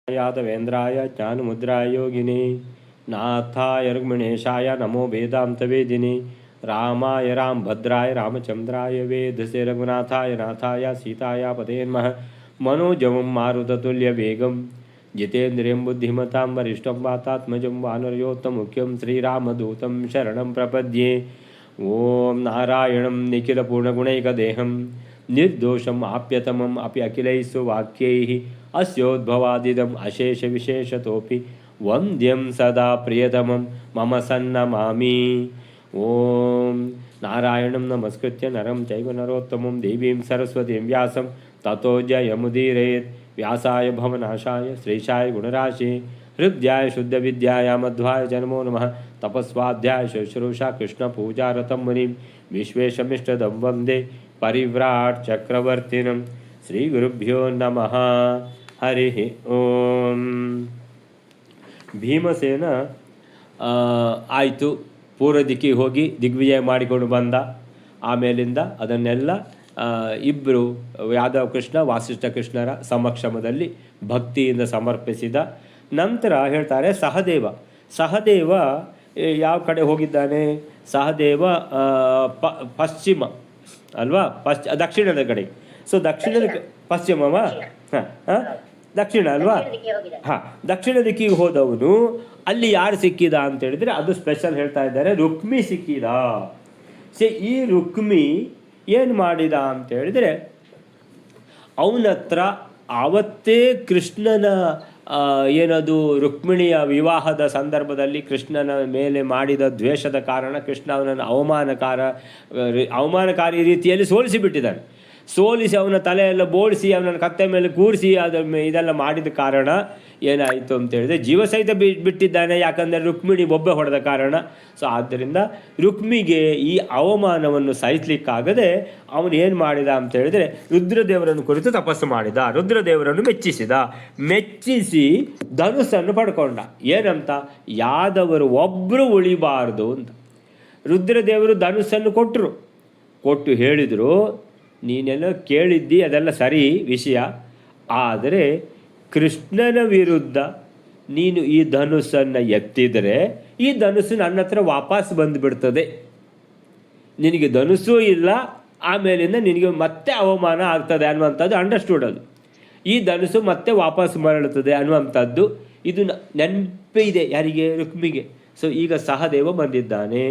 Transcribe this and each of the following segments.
यादवेन्द्राय ज्ञानमुद्राय योगिने नाथाय रुक्मिणेशाय नमो वेदान्तवेदिने रामाय रामभद्राय रामचन्द्राय वेधसे रघुनाथाय नाथाय सीताय पते नमः मनोजवं मारुततुल्यवेगं जितेन्द्रियं बुद्धिमतां वरिष्ठं वातात्मजं वानरयोत्तमुख्यं श्रीरामदूतं शरणं प्रपद्ये। ॐ नारायणं निखिलपूर्णगुणैकदेहं निर्दोषम् आप्यतमम् अपि अखिलैः सुवाक्यैः अस्योद्भवादिदम् अशेषविशेषतोऽपि वन्द्यं सदा प्रियतमं मम सन्नमामि। ॐ नारायणं नमस्कृत्य नरं चैव नरोत्तमं देवीं सरस्वतीं व्यासं ततो जयमुदीरयेत्। व्यासाय भवनाशाय श्रीशाय गुणराशे हृद्याय शुद्धविद्याय मध्वाय जन्मो नमः। तपस्वाध्याय शुश्रूषा कृष्णपूजारतं मुनिं विश्वेशमिष्टदं वन्दे परिव्राट् चक्रवर्तिनं। श्रीगुरुभ्यो नमः। ಹರಿ ಓಂ. ಭೀಮಸೇನ ಆಯಿತು, ಪೂರ್ವ ದಿಕ್ಕಿಗೆ ಹೋಗಿ ದಿಗ್ವಿಜಯ ಮಾಡಿಕೊಂಡು ಬಂದ. ಆಮೇಲಿಂದ ಅದನ್ನೆಲ್ಲ ಇಬ್ಬರು ಯಾದವ ಕೃಷ್ಣ ವಾಸಿಷ್ಠ ಕೃಷ್ಣರ ಸಮಕ್ಷಮದಲ್ಲಿ ಭಕ್ತಿಯಿಂದ ಸಮರ್ಪಿಸಿದ. ನಂತರ ಹೇಳ್ತಾರೆ ಸಹದೇವ ಯಾವ ಕಡೆ ಹೋಗಿದ್ದಾನೆ? ಸಹದೇವ ಪಶ್ಚಿಮ ಅಲ್ವಾ, ದಕ್ಷಿಣದ ಕಡೆ. ಸೊ ದಕ್ಷಿಣದ ಪಶ್ಚಿಮವಾ? ದಕ್ಷಿಣ ಅಲ್ವಾ? ದಕ್ಷಿಣ ದಿಕ್ಕಿಗೆ ಹೋದವನು ಅಲ್ಲಿ ಯಾರು ಸಿಕ್ಕಿದ ಅಂತ ಹೇಳಿದ್ರೆ ಅದು ಸ್ಪೆಷಲ್ ಹೇಳ್ತಾ ಇದ್ದಾರೆ, ರುಕ್ಮಿ ಸಿಕ್ಕಿದ. ಈ ರುಕ್ಮಿ ಏನು ಮಾಡಿದ ಅಂತ ಹೇಳಿದ್ರೆ, ಅವನತ್ರ ಆವತ್ತೇ ಕೃಷ್ಣನ ಏನದು ರುಕ್ಮಿಣಿಯ ವಿವಾಹದ ಸಂದರ್ಭದಲ್ಲಿ ಕೃಷ್ಣನ ಮೇಲೆ ಮಾಡಿದ ದ್ವೇಷದ ಕಾರಣ ಕೃಷ್ಣ ಅವನನ್ನು ಅವಮಾನಕಾರಿ ರೀತಿಯಲ್ಲಿ ಸೋಲಿಸಿಬಿಟ್ಟಿದ್ದಾನೆ. ಸೋಲಿಸಿ ಅವನ ತಲೆಯೆಲ್ಲ ಬೋಳಿಸಿ ಅವನನ್ನು ಕತ್ತೆ ಮೇಲೆ ಕೂರಿಸಿ ಇದೆಲ್ಲ ಮಾಡಿದ ಕಾರಣ ಏನಾಯಿತು ಅಂತ ಹೇಳಿದ್ರೆ ಜೀವ ಸಹಿತ ಬಿಟ್ಟಿದ್ದಾನೆ. ಯಾಕಂದರೆ ರುಕ್ಮಿಣಿ ಬೊಬ್ಬೆ ಹೊಡೆದ ಕಾರಣ. ಸೊ ಆದ್ದರಿಂದ ರುಕ್ಮಿಗೆ ಈ ಅವಮಾನವನ್ನು ಸಹಿಸಲಿಕ್ಕಾಗದೆ ಅವನು ಏನು ಮಾಡಿದ ಅಂತ ಹೇಳಿದರೆ ರುದ್ರದೇವರನ್ನು ಕುರಿತು ತಪಸ್ಸು ಮಾಡಿದ. ರುದ್ರದೇವರನ್ನು ಮೆಚ್ಚಿಸಿ ಧನುಸ್ಸನ್ನು ಪಡ್ಕೊಂಡ. ಏನಂತ? ಯಾದವರು ಒಬ್ಬರು ಉಳಿಬಾರ್ದು ಅಂತ. ರುದ್ರದೇವರು ಧನುಸ್ಸನ್ನು ಕೊಟ್ಟು ಹೇಳಿದರು, ನೀನೆಲ್ಲ ಕೇಳಿದ್ದಿ ಅದೆಲ್ಲ ಸರಿ ವಿಷಯ, ಆದರೆ ಕೃಷ್ಣನ ವಿರುದ್ಧ ನೀನು ಈ ಧನುಸ್ಸನ್ನು ಎತ್ತಿದರೆ ಈ ಧನುಸ್ಸು ನನ್ನ ಹತ್ರ ವಾಪಸ್ ಬಂದುಬಿಡ್ತದೆ. ನಿನಗೆ ಧನುಸ್ಸೂ ಇಲ್ಲ, ಆಮೇಲಿಂದ ನಿನಗೆ ಮತ್ತೆ ಅವಮಾನ ಆಗ್ತದೆ ಅನ್ನುವಂಥದ್ದು ಅಂಡರ್ಸ್ಟೂಡ್. ಅದು ಈ ಧನುಸ್ಸು ಮತ್ತೆ ವಾಪಸ್ ಮರಳುತ್ತದೆ ಅನ್ನುವಂಥದ್ದು ಇದು ನೆನಪಿದೆ ಯಾರಿಗೆ? ರುಕ್ಮಿಗೆ. ಸೊ ಈಗ ಸಹದೇವ ಬಂದಿದ್ದಾನೆ.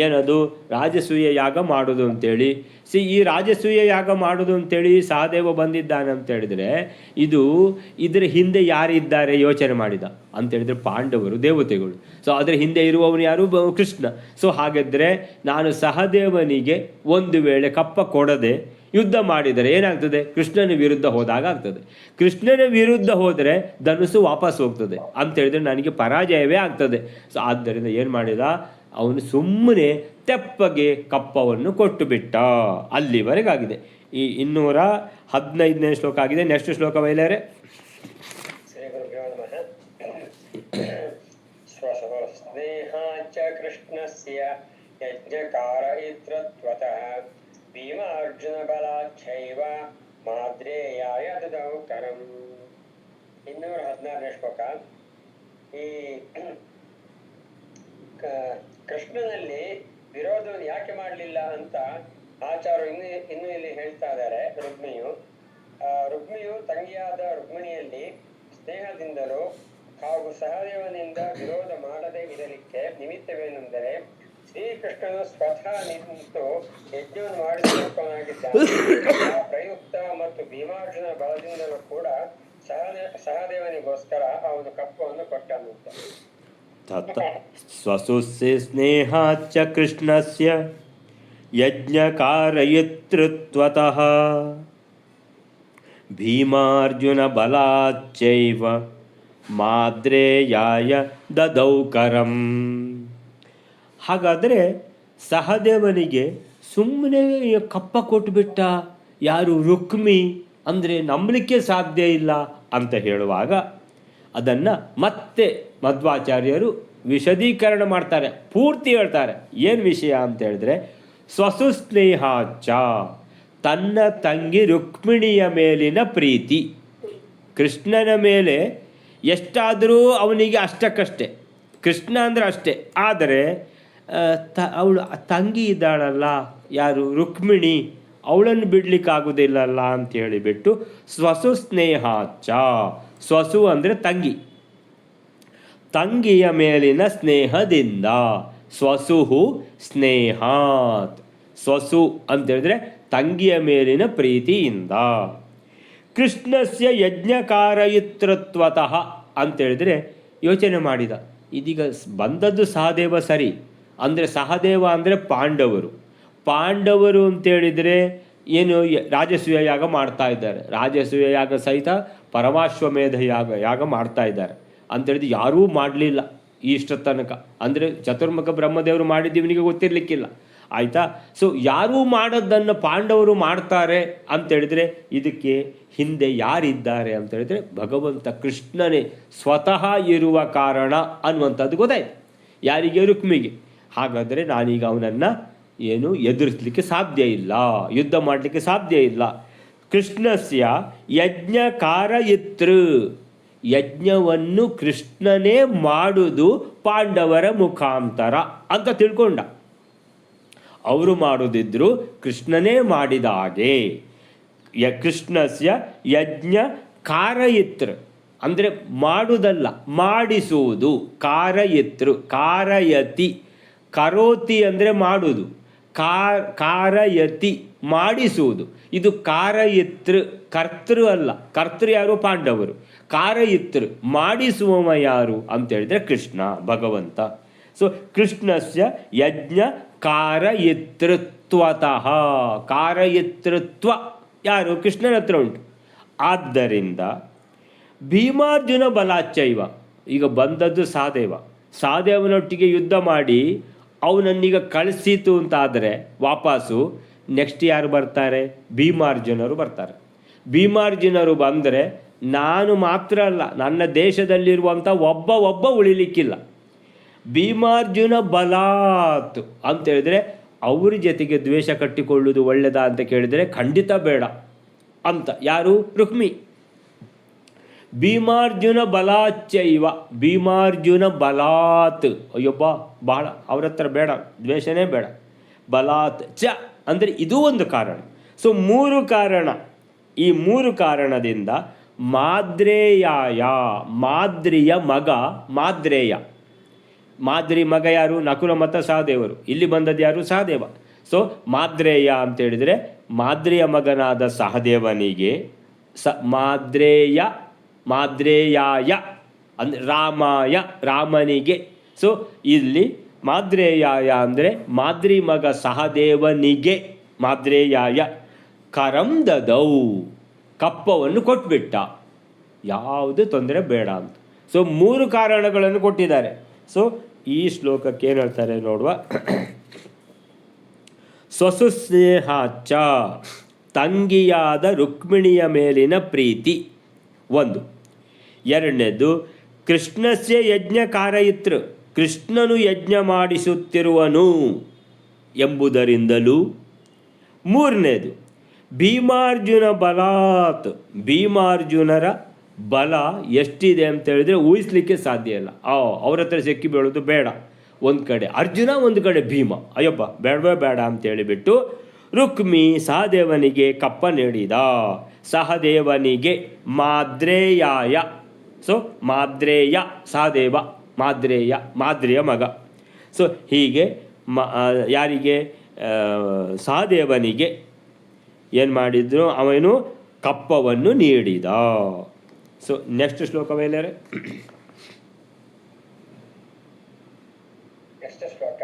ಏನದು? ರಾಜಸೂಯ ಯಾಗ ಮಾಡೋದು ಅಂತೇಳಿ. ಈ ರಾಜಸೂಯ ಯಾಗ ಮಾಡೋದು ಅಂತೇಳಿ ಸಹದೇವ ಬಂದಿದ್ದಾನೆ ಅಂತ ಹೇಳಿದರೆ ಇದರ ಹಿಂದೆ ಯಾರಿದ್ದಾರೆ ಯೋಚನೆ ಮಾಡಿದ ಅಂತೇಳಿದರೆ ಪಾಂಡವರು, ದೇವತೆಗಳು. ಸೊ ಅದರ ಹಿಂದೆ ಇರುವವನು ಯಾರು? ಕೃಷ್ಣ. ಸೊ ಹಾಗಿದ್ದರೆ ನಾನು ಸಹದೇವನಿಗೆ ಒಂದು ವೇಳೆ ಕಪ್ಪ ಕೊಡದೆ ಯುದ್ಧ ಮಾಡಿದರೆ ಏನಾಗ್ತದೆ? ಕೃಷ್ಣನ ವಿರುದ್ಧ ಹೋದಾಗ ಆಗ್ತದೆ. ಕೃಷ್ಣನ ವಿರುದ್ಧ ಹೋದರೆ ಧನುಸ್ಸು ವಾಪಸ್ ಹೋಗ್ತದೆ ಅಂತೇಳಿದರೆ ನನಗೆ ಪರಾಜಯವೇ ಆಗ್ತದೆ. ಸೊ ಆದ್ದರಿಂದ ಏನು ಮಾಡಿದ ಅವನು? ಸುಮ್ಮನೆ ತೆಪ್ಪಗೆ ಕಪ್ಪವನ್ನು ಕೊಟ್ಟು ಬಿಟ್ಟ. ಅಲ್ಲಿವರೆಗಾಗಿದೆ. ಈ 215ನೇ ಶ್ಲೋಕ ಆಗಿದೆ. ನೆಕ್ಸ್ಟ್ ಶ್ಲೋಕ ಬಯಲಾರೆ. ಶ್ರೀ ಗುರುಭ್ಯೋ ನಮಃ. ಸ್ವಸ್ನೇಹಾಚ ಕೃಷ್ಣಸ್ಯ ಯಜ್ಞಕಾರಯಿತ್ರತ್ವತಃ ಭೀಮಾರ್ಜುನ ಬಲಾಚ್ಛೈವ ಮಾದ್ರೇಯಾಯ ದದೌ ಕರಂ. 216ನೇ ಶ್ಲೋಕ. ಈ ಕೃಷ್ಣನಲ್ಲಿ ವಿರೋಧವನ್ನು ಯಾಕೆ ಮಾಡಲಿಲ್ಲ ಅಂತ ಆಚಾರ್ಯರು ಇನ್ನು ಇಲ್ಲಿ ಹೇಳ್ತಾ ಇದ್ದಾರೆ. ರುಕ್ಮಿಯು ತಂಗಿಯಾದ ರುಕ್ಮಿಣಿಯಲ್ಲಿ ಸ್ನೇಹದಿಂದಲೂ ಹಾಗೂ ಸಹದೇವನಿಂದ ವಿರೋಧ ಮಾಡದೇ ಇರಲಿಕ್ಕೆ ನಿಮಿತ್ತವೇನೆಂದರೆ ಶ್ರೀಕೃಷ್ಣನು ಸ್ವತಃ ನಿಂತು ಯಜ್ಞವನ್ನು ಮಾಡಿದನಾಗಿದ್ದಾನೆ. ಆ ಪ್ರಯುಕ್ತ ಮತ್ತು ಭೀಮಾರ್ಜುನ ಬಲದಿಂದಲೂ ಕೂಡ ಸಹದೇವನಿಗೋಸ್ಕರ ಅವನು ಕಪ್ಪವನ್ನು ಕೊಟ್ಟನಂತ. ಸ್ವಸುಸ್ನೇಹಾಚ್ಚ ಕೃಷ್ಣಸ್ಯ ಯಜ್ಞಕಾರಯಿತೃತ್ವತಃ ಭೀಮಾರ್ಜುನ ಬಲಾಚ್ಚೈವ ಮಾದ್ರೇಯಾಯ ದದೌ ಕರಂ. ಹಾಗಾದರೆ ಸಹದೇವನಿಗೆ ಸುಮ್ಮನೆ ಕಪ್ಪ ಕೊಟ್ಟುಬಿಟ್ಟ ಯಾರು? ರುಕ್ಮಿ. ಅಂದರೆ ನಂಬಲಿಕ್ಕೆ ಸಾಧ್ಯ ಇಲ್ಲ ಅಂತ ಹೇಳುವಾಗ ಅದನ್ನು ಮತ್ತೆ ಮಧ್ವಾಚಾರ್ಯರು ವಿಶದೀಕರಣ ಮಾಡ್ತಾರೆ, ಪೂರ್ತಿ ಹೇಳ್ತಾರೆ. ಏನು ವಿಷಯ ಅಂತ ಹೇಳಿದ್ರೆ, ಸ್ವಸುಸ್ನೇಹಾಚ ತನ್ನ ತಂಗಿ ರುಕ್ಮಿಣಿಯ ಮೇಲಿನ ಪ್ರೀತಿ. ಕೃಷ್ಣನ ಮೇಲೆ ಎಷ್ಟಾದರೂ ಅವನಿಗೆ ಅಷ್ಟಕ್ಕಷ್ಟೇ, ಕೃಷ್ಣ ಅಂದರೆ ಅಷ್ಟೇ. ಆದರೆ ಅವಳು ತಂಗಿ ಇದ್ದಾಳಲ್ಲ, ಯಾರು ರುಕ್ಮಿಣಿ, ಅವಳನ್ನು ಬಿಡಲಿಕ್ಕಾಗೋದಿಲ್ಲಲ್ಲ ಅಂತ ಹೇಳಿಬಿಟ್ಟು ಸ್ವಸು ಸ್ನೇಹಾಚ, ಸ್ವಸು ಅಂದರೆ ತಂಗಿ, ತಂಗಿಯ ಮೇಲಿನ ಸ್ನೇಹದಿಂದ, ಸ್ವಸುಹು ಸ್ನೇಹಾತ್, ಸ್ವಸು ಅಂತೇಳಿದ್ರೆ ತಂಗಿಯ ಮೇಲಿನ ಪ್ರೀತಿಯಿಂದ. ಕೃಷ್ಣಸ್ಯ ಯಜ್ಞಕಾರಯಿತೃತ್ವತಃ ಅಂತೇಳಿದರೆ ಯೋಚನೆ ಮಾಡಿದ, ಇದೀಗ ಬಂದದ್ದು ಸಹದೇವ ಸರಿ, ಅಂದರೆ ಸಹದೇವ ಅಂದರೆ ಪಾಂಡವರು, ಪಾಂಡವರು ಅಂತೇಳಿದರೆ ಏನು ರಾಜಸೂಯ ಯಾಗ ಮಾಡ್ತಾ ಇದ್ದಾರೆ, ರಾಜಸೂಯ ಯಾಗ ಸಹಿತ ಪರಮಾಶ್ವಮೇಧ ಯಾಗ ಮಾಡ್ತಾ ಇದ್ದಾರೆ ಅಂತೇಳಿದ್ರೆ ಯಾರೂ ಮಾಡಲಿಲ್ಲ ಇಷ್ಟ ತನಕ. ಅಂದರೆ ಚತುರ್ಮುಖ ಬ್ರಹ್ಮದೇವರು ಮಾಡಿದ್ದು ಇವನಿಗೆ ಗೊತ್ತಿರಲಿಕ್ಕಿಲ್ಲ, ಆಯಿತಾ. ಸೊ ಯಾರೂ ಮಾಡೋದನ್ನು ಪಾಂಡವರು ಮಾಡ್ತಾರೆ ಅಂತೇಳಿದರೆ ಇದಕ್ಕೆ ಹಿಂದೆ ಯಾರಿದ್ದಾರೆ ಅಂತೇಳಿದರೆ ಭಗವಂತ ಕೃಷ್ಣನೇ ಸ್ವತಃ ಇರುವ ಕಾರಣ ಅನ್ನುವಂಥದ್ದು ಗೊತ್ತಾಯ್ತು ಯಾರಿಗೆ, ರುಕ್ಮಿಗೆ. ಹಾಗಾದರೆ ನಾನೀಗ ಅವನನ್ನು ಏನು ಎದುರಿಸಲಿಕ್ಕೆ ಸಾಧ್ಯ ಇಲ್ಲ, ಯುದ್ಧ ಮಾಡಲಿಕ್ಕೆ ಸಾಧ್ಯ ಇಲ್ಲ. ಕೃಷ್ಣಸ್ಯ ಯಜ್ಞಕಾರಯಿತೃ, ಯಜ್ಞವನ್ನು ಕೃಷ್ಣನೇ ಮಾಡುವುದು ಪಾಂಡವರ ಮುಖಾಂತರ ಅಂತ ತಿಳ್ಕೊಂಡ. ಅವರು ಮಾಡುದಿದ್ರು ಕೃಷ್ಣನೇ ಮಾಡಿದ ಹಾಗೆ. ಕೃಷ್ಣಸ್ಯ ಯಜ್ಞ ಕಾರಯಿತೃ ಅಂದರೆ ಮಾಡುವುದಲ್ಲ, ಮಾಡಿಸುವುದು. ಕಾರಯಿತೃ, ಕಾರಯತಿ, ಕರೋತಿ ಅಂದರೆ ಮಾಡುವುದು, ಕಾರಯತಿ ಮಾಡಿಸುವುದು. ಇದು ಕಾರಯಿತೃ, ಕರ್ತೃ ಅಲ್ಲ, ಕರ್ತೃ ಯಾರು, ಪಾಂಡವರು. ಕಾರಯಿತೃ ಮಾಡಿಸುವವ ಯಾರು ಅಂತೇಳಿದರೆ ಕೃಷ್ಣ, ಭಗವಂತ. ಸೊ ಕೃಷ್ಣಸ್ಯ ಯಜ್ಞ ಕಾರಯಿತೃತ್ವತಃ, ಕಾರಯಿತೃತ್ವ ಯಾರು, ಕೃಷ್ಣನ ಹತ್ರ ಉಂಟು. ಆದ್ದರಿಂದ ಭೀಮಾರ್ಜುನ ಬಲಾಚೈವ, ಈಗ ಬಂದದ್ದು ಸಹದೇವ, ಸಹದೇವನೊಟ್ಟಿಗೆ ಯುದ್ಧ ಮಾಡಿ ಅವನನ್ನೀಗ ಕಳಿಸಿತು ಅಂತಾದರೆ ವಾಪಸ್ಸು ನೆಕ್ಸ್ಟ್ ಯಾರು ಬರ್ತಾರೆ, ಭೀಮಾರ್ಜುನರು ಬರ್ತಾರೆ. ಭೀಮಾರ್ಜುನರು ಬಂದರೆ ನಾನು ಮಾತ್ರ ಅಲ್ಲ, ನನ್ನ ದೇಶದಲ್ಲಿರುವಂಥ ಒಬ್ಬ ಉಳಿಲಿಕ್ಕಿಲ್ಲ. ಭೀಮಾರ್ಜುನ ಬಲಾತ್ ಅಂತೇಳಿದರೆ ಅವ್ರ ಜೊತೆಗೆ ದ್ವೇಷ ಕಟ್ಟಿಕೊಳ್ಳುವುದು ಒಳ್ಳೆಯದಾ ಅಂತ ಕೇಳಿದರೆ ಖಂಡಿತ ಬೇಡ ಅಂತ. ಯಾರು, ರುಕ್ಮಿ. ಭೀಮಾರ್ಜುನ ಬಲಾಚೈವ, ಭೀಮಾರ್ಜುನ ಬಲಾತ್, ಅಯ್ಯೊಬ್ಬ ಭಾಳ ಅವ್ರ ಹತ್ರ ಬೇಡ, ದ್ವೇಷನೇ ಬೇಡ. ಬಲಾತ್ ಚ ಅಂದರೆ ಇದೂ ಒಂದು ಕಾರಣ. ಸೊ 3 ಕಾರಣ, ಈ 3 ಕಾರಣದಿಂದ ಮಾದ್ರೇಯಾಯ, ಮಾದ್ರಿಯ ಮಗ ಮಾದ್ರೇಯ. ಮಾದ್ರಿ ಮಗ ಯಾರು, ನಕುಲ ಮತ್ತು ಸಹದೇವರು. ಇಲ್ಲಿ ಬಂದದ್ದು ಯಾರು, ಸಹದೇವ. ಸೊ ಮಾದ್ರೇಯ ಅಂತೇಳಿದರೆ ಮಾದ್ರಿಯ ಮಗನಾದ ಸಹದೇವನಿಗೆ ಮಾದ್ರೇಯಾಯ ಅಂದರೆ ರಾಮಾಯ, ರಾಮನಿಗೆ. ಸೊ ಇಲ್ಲಿ ಮಾದ್ರೇಯಾಯ ಅಂದರೆ ಮಾದ್ರಿ ಮಗ ಸಹದೇವನಿಗೆ, ಮಾದ್ರೇಯಾಯ ಕರಂ ದದೌ, ಕಪ್ಪವನ್ನು ಕೊಟ್ಬಿಟ್ಟ, ಯಾವುದೇ ತೊಂದರೆ ಬೇಡ ಅಂತ. ಸೊ 3 ಕಾರಣಗಳನ್ನು ಕೊಟ್ಟಿದ್ದಾರೆ. ಸೊ ಈ ಶ್ಲೋಕಕ್ಕೆ ಏನು ಹೇಳ್ತಾರೆ ನೋಡುವ. ಸ್ವಸುಸ್ನೇಹಾಚ, ತಂಗಿಯಾದ ರುಕ್ಮಿಣಿಯ ಮೇಲಿನ ಪ್ರೀತಿ ಒಂದು. ಎರಡನೇದು ಕೃಷ್ಣಸ್ಯ ಯಜ್ಞ ಕಾರಯಿತೃ, ಕೃಷ್ಣನು ಯಜ್ಞ ಮಾಡಿಸುತ್ತಿರುವನು ಎಂಬುದರಿಂದಲೂ. ಮೂರನೇದು ಭೀಮಾರ್ಜುನ ಬಲಾತ್, ಭೀಮಾರ್ಜುನರ ಬಲ ಎಷ್ಟಿದೆ ಅಂತೇಳಿದರೆ ಊಹಿಸ್ಲಿಕ್ಕೆ ಸಾಧ್ಯ ಇಲ್ಲ. ಅವ್ರ ಹತ್ರ ಸೆಕ್ಕಿ ಬೀಳೋದು ಬೇಡ. ಒಂದು ಕಡೆ ಅರ್ಜುನ, ಒಂದು ಕಡೆ ಭೀಮ, ಅಯ್ಯಪ್ಪ ಬೇಡವೇ ಬೇಡ ಅಂತೇಳಿಬಿಟ್ಟು ರುಕ್ಮಿ ಸಹದೇವನಿಗೆ ಕಪ್ಪ ನೀಡಿದ. ಸಹದೇವನಿಗೆ ಮಾದ್ರೇಯಾಯ, ಸೊ ಮಾದ್ರೇಯ ಸಹದೇವ, ಮಾದ್ರೇಯ ಮಾದ್ರಿಯ ಮಗ. ಸೊ ಹೀಗೆ ಯಾರಿಗೆ, ಸಹದೇವನಿಗೆ ಏನು ಮಾಡಿದ್ರು, ಅವನು ಕಪ್ಪವನ್ನು ನೀಡಿದ. ಸೊ ನೆಕ್ಸ್ಟ್ ಶ್ಲೋಕವೇಲರೆ, ನೆಕ್ಸ್ಟ್ ಶ್ಲೋಕ.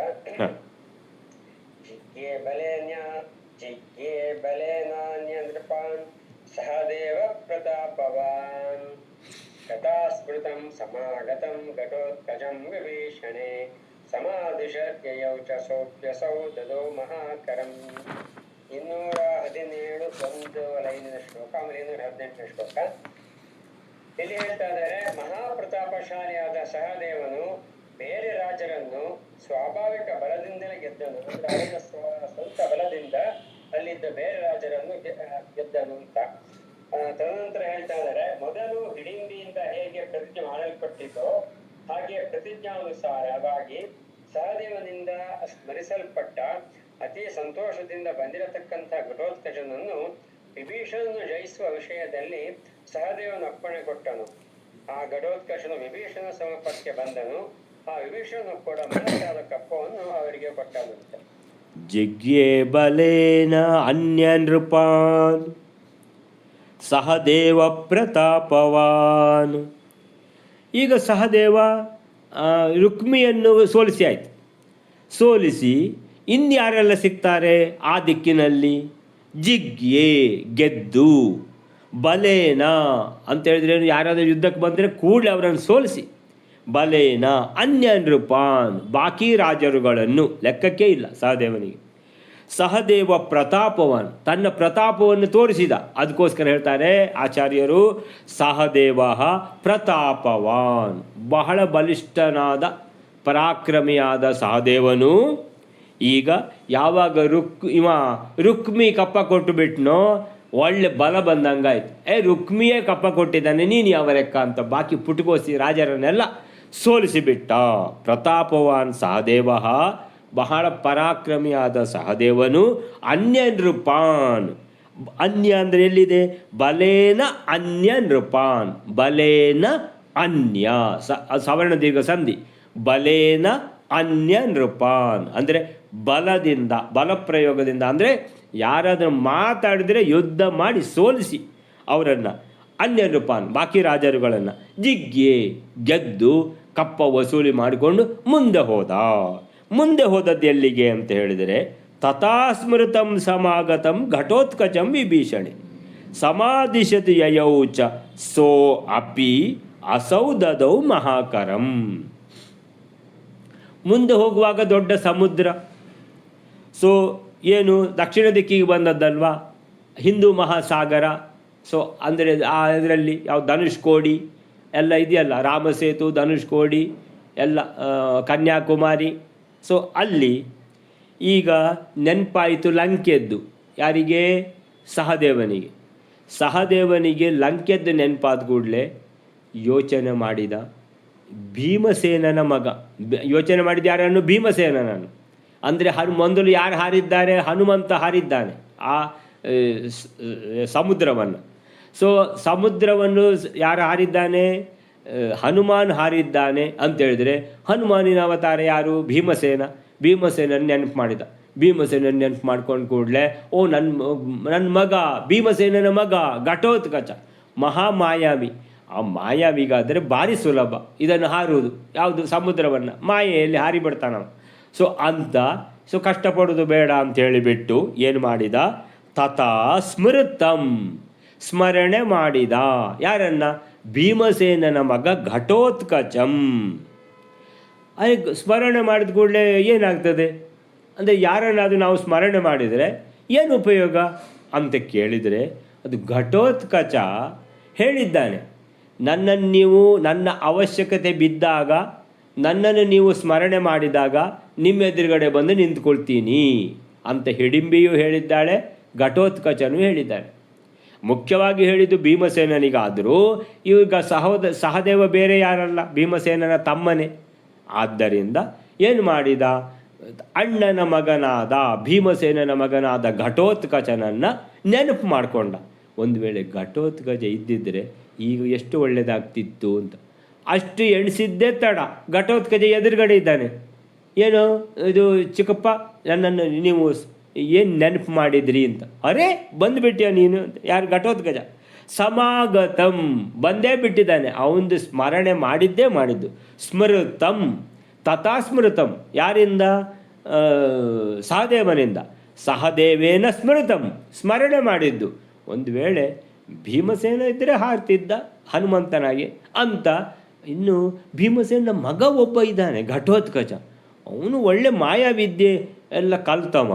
ಜಿಜ್ಞೆ ಬಲೇನಾನ್ಯ ನೃಪಾನ್ ಸಹದೇವ ಪ್ರತಾಪವಾನ್ ಕಥಾಸ್ಮೃತಂ ಸಮಾಗತಂ ಘಟೋತ್ಕಜಂ ವಿಭೀಷಣೆ ಸಮಾದಿಶರ್ಯಯೌ ಚ ಸೌಪ್ಯಸೌ ದದೋ ಮಹಾಕರಂ. 217 ಒಂದು ಲೈನಿನ ಶ್ಲೋಕ, ಆಮೇಲೆ 218ನೇ ಶ್ಲೋಕ. ಇಲ್ಲಿ ಹೇಳ್ತಾ ಇದ್ದಾರೆ, ಮಹಾಪ್ರತಾಪಶಾಲಿಯಾದ ಸಹದೇವನು ಬೇರೆ ರಾಜರನ್ನು ಸ್ವಾಭಾವಿಕ ಬಲದಿಂದಲೇ ಗೆದ್ದನು. ಅಂದ್ರೆ ಅವನ ಸ್ವಂತ ಬಲದಿಂದ ಅಲ್ಲಿದ್ದ ಬೇರೆ ರಾಜರನ್ನು ಗೆದ್ದನು ಅಂತ. ತದನಂತರ ಹೇಳ್ತಾ ಇದ್ದಾರೆ, ಮೊದಲು ಹಿಡಿಂಬಿಯಿಂದ ಹೇಗೆ ಪ್ರತಿಜ್ಞೆ ಮಾಡಲ್ಪಟ್ಟಿದ್ದೋ ಹಾಗೆ ಪ್ರತಿಜ್ಞಾನುಸಾರವಾಗಿ ಸಹದೇವನಿಂದ ಸ್ಮರಿಸಲ್ಪಟ್ಟ ಅತಿ ಸಂತೋಷದಿಂದ ಬಂದಿರತಕ್ಕಂಥ ಘಟೋತ್ಕಚನನ್ನು ವಿಭೀಷಣನು ಜಯಿಸುವ ವಿಷಯದಲ್ಲಿ ಸಹದೇವನು ಅಪ್ಪಣೆ ಕೊಟ್ಟನು. ಆ ಘಟೋತ್ಕಚನು ವಿಭೀಷಣ ಸಮೀಪಕ್ಕೆ ಬಂದನು. ಆ ವಿಭೀಷಣನು ಕೂಡ ಮನಸ್ಸಾದ ಕಪ್ಪವನ್ನು ಅವರಿಗೆ ಕೊಟ್ಟನಂತೆ. ಜಿಗ್ಯೆ ಬಲೇನ ಅನ್ಯ ನೃಪಾನ್ ಸಹದೇವ ಪ್ರತಾಪವಾನ್. ಈಗ ಸಹದೇವ ರುಕ್ಮಿಯನ್ನು ಸೋಲಿಸಿ ಆಯಿತು. ಸೋಲಿಸಿ ಇನ್ಯಾರೆಲ್ಲ ಸಿಗ್ತಾರೆ ಆ ದಿಕ್ಕಿನಲ್ಲಿ? ಜಿಗ್ಯೆ ಗೆದ್ದು, ಬಲೇನ ಅಂತೇಳಿದ್ರೆ ಯಾರಾದರೂ ಯುದ್ಧಕ್ಕೆ ಬಂದರೆ ಕೂಡಲೇ ಅವರನ್ನು ಸೋಲಿಸಿ, ಬಲೇನ ಅನ್ಯ ನೃಪಾನ್ ಬಾಕಿ ರಾಜರುಗಳನ್ನು ಲೆಕ್ಕಕ್ಕೆ ಇಲ್ಲ ಸಹದೇವನಿಗೆ. ಸಹದೇವ ಪ್ರತಾಪವಾನ್ ತನ್ನ ಪ್ರತಾಪವನ್ನು ತೋರಿಸಿದ. ಅದಕ್ಕೋಸ್ಕರ ಹೇಳ್ತಾರೆ ಆಚಾರ್ಯರು, ಸಹದೇವ ಪ್ರತಾಪವಾನ್ ಬಹಳ ಬಲಿಷ್ಠನಾದ ಪರಾಕ್ರಮಿಯಾದ ಸಹದೇವನು ಈಗ ಯಾವಾಗ ರುಕ್ಮಿ ಕಪ್ಪ ಕೊಟ್ಟು ಬಿಟ್ನೋ ಒಳ್ಳೆ ಬಲ ಬಂದಂಗಾಯ್ತು. ರುಕ್ಮಿಯೇ ಕಪ್ಪ ಕೊಟ್ಟಿದ್ದಾನೆ, ನೀನು ಯಾವ ಲೆಕ್ಕ ಅಂತ ಬಾಕಿ ಪುಟಗೋಸಿ ರಾಜರನ್ನೆಲ್ಲ ಸೋಲಿಸಿಬಿಟ್ಟ. ಪ್ರತಾಪವಾನ್ ಸಹದೇವ ಬಹಳ ಪರಾಕ್ರಮಿಯಾದ ಸಹದೇವನು ಅನ್ಯ ನೃಪಾನ್. ಅನ್ಯ ಅಂದರೆ ಎಲ್ಲಿದೆ? ಬಲೇನ ಅನ್ಯ ನೃಪಾನ್. ಬಲೇನ ಅನ್ಯ ಸವರ್ಣ ದೀರ್ಘ ಸಂಧಿ. ಬಲೇನ ಅನ್ಯ ನೃಪಾನ್ ಅಂದರೆ ಬಲದಿಂದ, ಬಲಪ್ರಯೋಗದಿಂದ, ಅಂದರೆ ಯಾರಾದರೂ ಮಾತಾಡಿದರೆ ಯುದ್ಧ ಮಾಡಿ ಸೋಲಿಸಿ ಅವರನ್ನು, ಅನ್ಯ ನೃಪಾನ್ ಬಾಕಿ ರಾಜರುಗಳನ್ನು ಜಿಗ್ಯೆ ಗೆದ್ದು ಕಪ್ಪ ವಸೂಲಿ ಮಾಡಿಕೊಂಡು ಮುಂದೆ ಹೋದ. ಮುಂದೆ ಹೋದದ್ದು ಎಲ್ಲಿಗೆ ಅಂತ ಹೇಳಿದರೆ, ತಥಾಸ್ಮೃತಂ ಸಮಾಗತಂ ಘಟೋತ್ಕಚಂ ವಿಭೀಷಣೆ ಸಮಾಧಿಶತಿ ಯಯೌಚ ಸೋ ಅಪಿ ಅಸೌದದೌ ಮಹಾಕರಂ. ಮುಂದೆ ಹೋಗುವಾಗ ದೊಡ್ಡ ಸಮುದ್ರ, ಸೊ ಏನು ದಕ್ಷಿಣ ದಿಕ್ಕಿಗೆ ಬಂದದ್ದಲ್ವಾ, ಹಿಂದೂ ಮಹಾಸಾಗರ. ಸೊ ಅಂದರೆ ಇದರಲ್ಲಿ ಯಾವ ಧನುಷ್ಕೋಡಿ ಎಲ್ಲ ಇದೆಯಲ್ಲ, ರಾಮಸೇತು, ಧನುಷ್ಕೋಡಿ ಎಲ್ಲ, ಕನ್ಯಾಕುಮಾರಿ. ಸೊ ಅಲ್ಲಿ ಈಗ ನೆನಪಾಯಿತು ಲಂಕೆದ್ದು. ಯಾರಿಗೆ? ಸಹದೇವನಿಗೆ. ಸಹದೇವನಿಗೆ ಲಂಕೆದ್ದು ನೆನಪಾದ ಕೂಡಲೇ ಯೋಚನೆ ಮಾಡಿದ. ಭೀಮಸೇನನ ಮಗ ಯೋಚನೆ ಮಾಡಿದ ಯಾರನ್ನು? ಭೀಮಸೇನನನ್ನು. ಅಂದರೆ ಮೊದಲು ಯಾರು ಹಾರಿದ್ದಾರೆ? ಹನುಮಂತ ಹಾರಿದ್ದಾನೆ ಆ ಸಮುದ್ರವನ್ನು. ಸೊ ಸಮುದ್ರವನ್ನು ಯಾರು ಹಾರಿದ್ದಾನೆ? ಹನುಮಾನ್ ಹಾರಿದ್ದಾನೆ ಅಂತೇಳಿದರೆ ಹನುಮಾನಿನ ಅವತಾರ ಯಾರು? ಭೀಮಸೇನ. ಭೀಮಸೇನನ್ನು ನೆನಪು ಮಾಡಿದ. ಭೀಮಸೇನನ್ನು ನೆನಪು ಮಾಡ್ಕೊಂಡು ಕೂಡಲೇ ನನ್ನ ಮಗ ಭೀಮಸೇನನ ಮಗ ಘಟೋತ್ಕಚ ಮಹಾಮಾಯಾವಿ. ಆ ಮಾಯಾವಿಗಾದರೆ ಭಾರಿ ಸುಲಭ ಇದನ್ನು ಹಾರುವುದು. ಯಾವುದು? ಸಮುದ್ರವನ್ನು ಮಾಯೆಯಲ್ಲಿ ಹಾರಿಬಿಡ್ತಾನ. ಸೊ ಕಷ್ಟಪಡೋದು ಬೇಡ ಅಂತ ಹೇಳಿಬಿಟ್ಟು ಏನು ಮಾಡಿದ? ತಥಾ ಸ್ಮೃತಂ ಸ್ಮರಣೆ ಮಾಡಿದ. ಯಾರನ್ನ? ಭೀಮಸೇನನ ಮಗ ಘಟೋತ್ಕಚಂ. ಸ್ಮರಣೆ ಮಾಡಿದ ಕೂಡಲೇ ಏನಾಗ್ತದೆ ಅಂದರೆ, ಯಾರನ್ನಾದರೂ ನಾವು ಸ್ಮರಣೆ ಮಾಡಿದರೆ ಏನು ಉಪಯೋಗ ಅಂತ ಕೇಳಿದರೆ, ಅದು ಘಟೋತ್ಕಚ ಹೇಳಿದ್ದಾನೆ, ನನ್ನನ್ನು ನೀವು ನನ್ನ ಅವಶ್ಯಕತೆ ಬಿದ್ದಾಗ, ನನ್ನನ್ನು ನೀವು ಸ್ಮರಣೆ ಮಾಡಿದಾಗ ನಿಮ್ಮ ಎದುರುಗಡೆ ಬಂದು ನಿಂತ್ಕೊಳ್ತೀನಿ ಅಂತ ಹಿಡಿಂಬಿಯೂ ಹೇಳಿದ್ದಾಳೆ, ಘಟೋತ್ಕಚನೂ ಹೇಳಿದ್ದಾನೆ. ಮುಖ್ಯವಾಗಿ ಹೇಳಿದ್ದು ಭೀಮಸೇನನಿಗಾದರೂ, ಈಗ ಸಹದೇವ ಬೇರೆ ಯಾರಲ್ಲ, ಭೀಮಸೇನನ ತಮ್ಮನೇ. ಆದ್ದರಿಂದ ಏನು ಮಾಡಿದ? ಅಣ್ಣನ ಮಗನಾದ ಭೀಮಸೇನನ ಮಗನಾದ ಘಟೋತ್ಕಚನನ್ನು ನೆನಪು ಮಾಡಿಕೊಂಡ. ಒಂದು ವೇಳೆ ಘಟೋತ್ಕಚ ಇದ್ದಿದ್ದರೆ ಈಗ ಎಷ್ಟು ಒಳ್ಳೆಯದಾಗ್ತಿತ್ತು ಅಂತ ಅಷ್ಟು ಎಣಿಸಿದ್ದೇ ತಡ. ಘಟೋತ್ಕಚ ಎದುರುಗಡೆ ಇದ್ದಾನೆ. ಏನು ಇದು ಚಿಕ್ಕಪ್ಪ, ನನ್ನನ್ನು ನೀವು ಏನು ನೆನಪು ಮಾಡಿದ್ರಿ ಅಂತ. ಅರೇ ಬಂದುಬಿಟ್ಟಿಯ ನೀನು ಅಂತ. ಯಾರು? ಘಟೋತ್ಕಚ. ಸಮಾಗತಂ ಬಂದೇ ಬಿಟ್ಟಿದ್ದಾನೆ. ಅವನು ಸ್ಮರಣೆ ಮಾಡಿದ್ದು. ಸ್ಮೃತಂ ತಥಾ ಸ್ಮೃತಂ ಯಾರಿಂದ? ಸಹದೇವನಿಂದ. ಸಹದೇವೇನ ಸ್ಮೃತಂ ಸ್ಮರಣೆ ಮಾಡಿದ್ದು. ಒಂದು ವೇಳೆ ಭೀಮಸೇನ ಇದ್ದರೆ ಹಾರ್ತಿದ್ದ ಹನುಮಂತನಾಗಿ ಅಂತ. ಇನ್ನು ಭೀಮಸೇನ ಮಗ ಒಬ್ಬ ಇದ್ದಾನೆ ಘಟೋತ್ಕಚ. ಅವನು ಒಳ್ಳೆ ಮಾಯಾವಿದ್ಯೆ ಎಲ್ಲ ಕಲ್ತವ.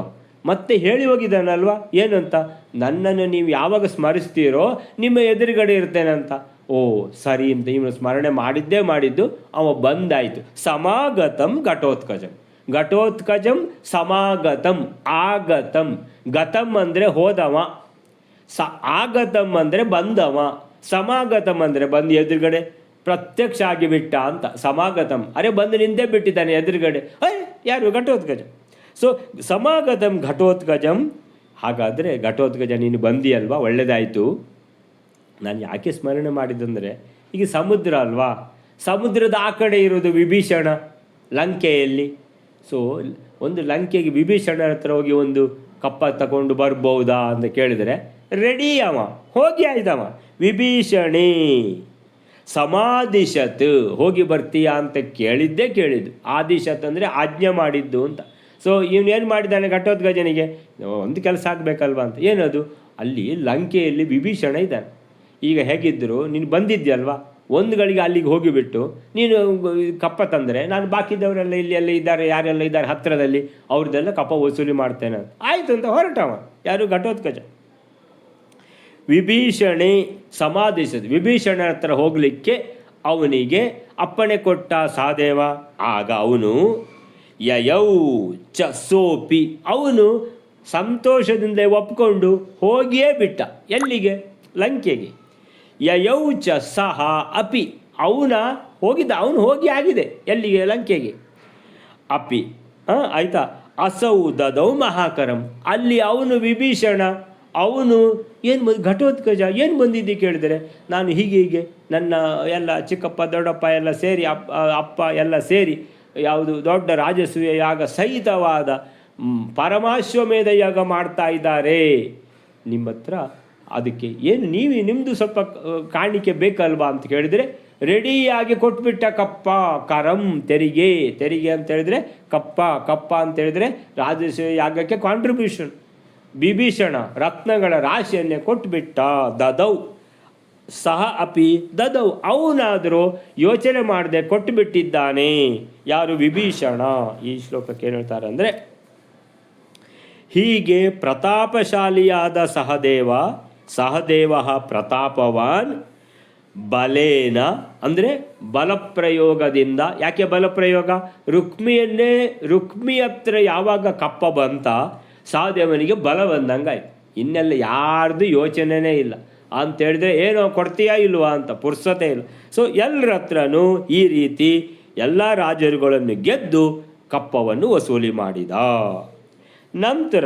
ಮತ್ತೆ ಹೇಳಿ ಹೋಗಿದ್ದಾನಲ್ವ, ಏನಂತ? ನನ್ನನ್ನು ನೀವು ಯಾವಾಗ ಸ್ಮರಿಸ್ತೀರೋ ನಿಮ್ಮ ಎದುರುಗಡೆ ಇರ್ತೇನಂತ. ಓ ಸರಿ ಅಂತ ಇವನು ಸ್ಮರಣೆ ಮಾಡಿದ್ದು ಅವ ಬಂದಾಯಿತು. ಸಮಾಗತಂ ಘಟೋತ್ಕಚಂ. ಘಟೋತ್ಕಚಂ ಸಮಾಗತಂ ಆಗತಂ. ಗತಂ ಅಂದರೆ ಹೋದವ, ಆಗತಂ ಅಂದರೆ ಬಂದವ, ಸಮಾಗತಂ ಅಂದರೆ ಬಂದು ಎದುರುಗಡೆ ಪ್ರತ್ಯಕ್ಷ ಆಗಿಬಿಟ್ಟ ಅಂತ. ಸಮಾಗತಂ ಅರೆ ಬಂದು ನಿಂತೇ ಬಿಟ್ಟಿದ್ದಾನೆ ಎದುರುಗಡೆ, ಯಾರು ಘಟೋತ್ಕಚ. ಸೊ ಸಮಾಗತಂ ಘಟೋತ್ಕಜಂ. ಹಾಗಾದರೆ ಘಟೋತ್ಕಜ ನೀನು ಬಂದಿಯಲ್ವಾ, ಒಳ್ಳೆಯದಾಯಿತು. ನಾನು ಯಾಕೆ ಸ್ಮರಣೆ ಮಾಡಿದಂದರೆ, ಈಗ ಸಮುದ್ರ ಅಲ್ವಾ, ಸಮುದ್ರದ ಆ ಕಡೆ ಇರೋದು ವಿಭೀಷಣ ಲಂಕೆಯಲ್ಲಿ. ಸೊ ಒಂದು ಲಂಕೆಗೆ ವಿಭೀಷಣರ ಹತ್ರ ಹೋಗಿ ಒಂದು ಕಪ್ಪ ತಗೊಂಡು ಬರ್ಬೋದಾ ಅಂತ ಕೇಳಿದರೆ ರೆಡಿ ಅವ, ಹೋಗಿ ಆಯ್ತವ. ವಿಭೀಷಣಿ ಸಮಾದಿಶತ್, ಹೋಗಿ ಬರ್ತೀಯಾ ಅಂತ ಕೇಳಿದ್ದು. ಆದಿಶತ್ ಅಂದರೆ ಆಜ್ಞೆ ಮಾಡಿದ್ದು ಅಂತ. ಸೊ ಇವನೇನು ಮಾಡಿದ್ದಾನೆ ಘಟೋತ್ಕಜನಿಗೆ, ಒಂದು ಕೆಲಸ ಆಗಬೇಕಲ್ವ ಅಂತ. ಏನದು, ಅಲ್ಲಿ ಲಂಕೆಯಲ್ಲಿ ವಿಭೀಷಣ ಇದ್ದಾನೆ. ಈಗ ಹೇಗಿದ್ದರು, ನೀನು ಬಂದಿದ್ಯಲ್ವಾ, ಒಂದು ಗಳಿಗೆ ಅಲ್ಲಿಗೆ ಹೋಗಿಬಿಟ್ಟು ನೀನು ಕಪ್ಪ ತಂದರೆ ನಾನು ಬಾಕಿದವರೆಲ್ಲ ಇಲ್ಲಿ ಎಲ್ಲ ಇದ್ದಾರೆ, ಯಾರೆಲ್ಲ ಇದ್ದಾರೆ ಹತ್ತಿರದಲ್ಲಿ, ಅವ್ರದ್ದೆಲ್ಲ ಕಪ್ಪ ವಸೂಲಿ ಮಾಡ್ತೇನೆ ಅಂತ. ಆಯಿತು ಅಂತ ಹೊರಟವ ಯಾರು, ಘಟೋತ್ಕಚ. ವಿಭೀಷಣೆ ಸಮಾಧಿಸಿದ, ವಿಭೀಷಣ ಹತ್ರ ಹೋಗಲಿಕ್ಕೆ ಅವನಿಗೆ ಅಪ್ಪಣೆ ಕೊಟ್ಟ ಸಹದೇವ. ಆಗ ಅವನು ಯಯೌ ಚ ಸೋಪಿ, ಅವನು ಸಂತೋಷದಿಂದ ಒಪ್ಕೊಂಡು ಹೋಗಿಯೇ ಬಿಟ್ಟ. ಎಲ್ಲಿಗೆ, ಲಂಕೆಗೆ. ಯಯೌ ಚ ಸಹ ಅಪಿ, ಅವನು ಹೋಗಿ ಆಗಿದೆ ಎಲ್ಲಿಗೆ, ಲಂಕೆಗೆ. ಅಪಿ ಆಯಿತಾ. ಅಸೌ ದದೌ ಮಹಾಕರಂ, ಅಲ್ಲಿ ಅವನು ವಿಭೀಷಣ, ಅವನು ಏನು ಘಟೋತ್ಕಜ ಏನು ಬಂದಿದ್ದೆ ಕೇಳಿದರೆ, ನಾನು ಹೀಗೆ ನನ್ನ ಎಲ್ಲ ಚಿಕ್ಕಪ್ಪ ದೊಡ್ಡಪ್ಪ ಎಲ್ಲ ಸೇರಿ ಅಪ್ಪ ಎಲ್ಲ ಸೇರಿ ಯಾವುದು ದೊಡ್ಡ ರಾಜಸೂಯ ಯಾಗ ಸಹಿತವಾದ ಪರಮಾಶ್ವಮೇಧ ಯಾಗ ಮಾಡ್ತಾ ಇದ್ದಾರೆ ನಿಮ್ಮ ಹತ್ರ, ಅದಕ್ಕೆ ಏನು ನಿಮ್ಮದು ಸ್ವಲ್ಪ ಕಾಣಿಕೆ ಬೇಕಲ್ವಾ ಅಂತ ಕೇಳಿದರೆ ರೆಡಿಯಾಗಿ ಕೊಟ್ಬಿಟ್ಟ ಕಪ್ಪ. ಕರಂ ತೆರಿಗೆ ಅಂತ ಹೇಳಿದರೆ ಕಪ್ಪ ಅಂತ ಹೇಳಿದರೆ ರಾಜಸೂಯ ಯಾಗಕ್ಕೆ ಕಾಂಟ್ರಿಬ್ಯೂಷನ್. ವಿಭೀಷಣ ರತ್ನಗಳ ರಾಶಿಯನ್ನೇ ಕೊಟ್ಬಿಟ್ಟ. ದದೌ ಸಹ ಅಪಿ ದದೌ, ಅವನಾದರೂ ಯೋಚನೆ ಮಾಡದೆ ಕೊಟ್ಟುಬಿಟ್ಟಿದ್ದಾನೆ. ಯಾರು, ವಿಭೀಷಣ. ಈ ಶ್ಲೋಕಕ್ಕೆ ಏನು ಹೇಳ್ತಾರೆ ಅಂದರೆ, ಹೀಗೆ ಪ್ರತಾಪಶಾಲಿಯಾದ ಸಹದೇವ ಪ್ರತಾಪವಾನ್ ಬಲೇನ, ಅಂದರೆ ಬಲಪ್ರಯೋಗದಿಂದ. ಯಾಕೆ ಬಲಪ್ರಯೋಗ, ರುಕ್ಮಿ ಹತ್ರ ಯಾವಾಗ ಕಪ್ಪ ಬಂತ ಸಹದೇವನಿಗೆ ಬಲ ಬಂದಂಗಾಯ್ತು. ಇನ್ನೆಲ್ಲ ಯಾರ್ದು ಯೋಚನೆನೇ ಇಲ್ಲ ಅಂತೇಳಿದ್ರೆ, ಏನೋ ಕೊಡ್ತೀಯಾ ಇಲ್ವಾ ಅಂತ ಪುರ್ಸತೆ ಇಲ್ಲ. ಸೊ ಎಲ್ಲರ ಹತ್ರನೂ ಈ ರೀತಿ ಎಲ್ಲ ರಾಜರುಗಳನ್ನು ಗೆದ್ದು ಕಪ್ಪವನ್ನು ವಸೂಲಿ ಮಾಡಿದ. ನಂತರ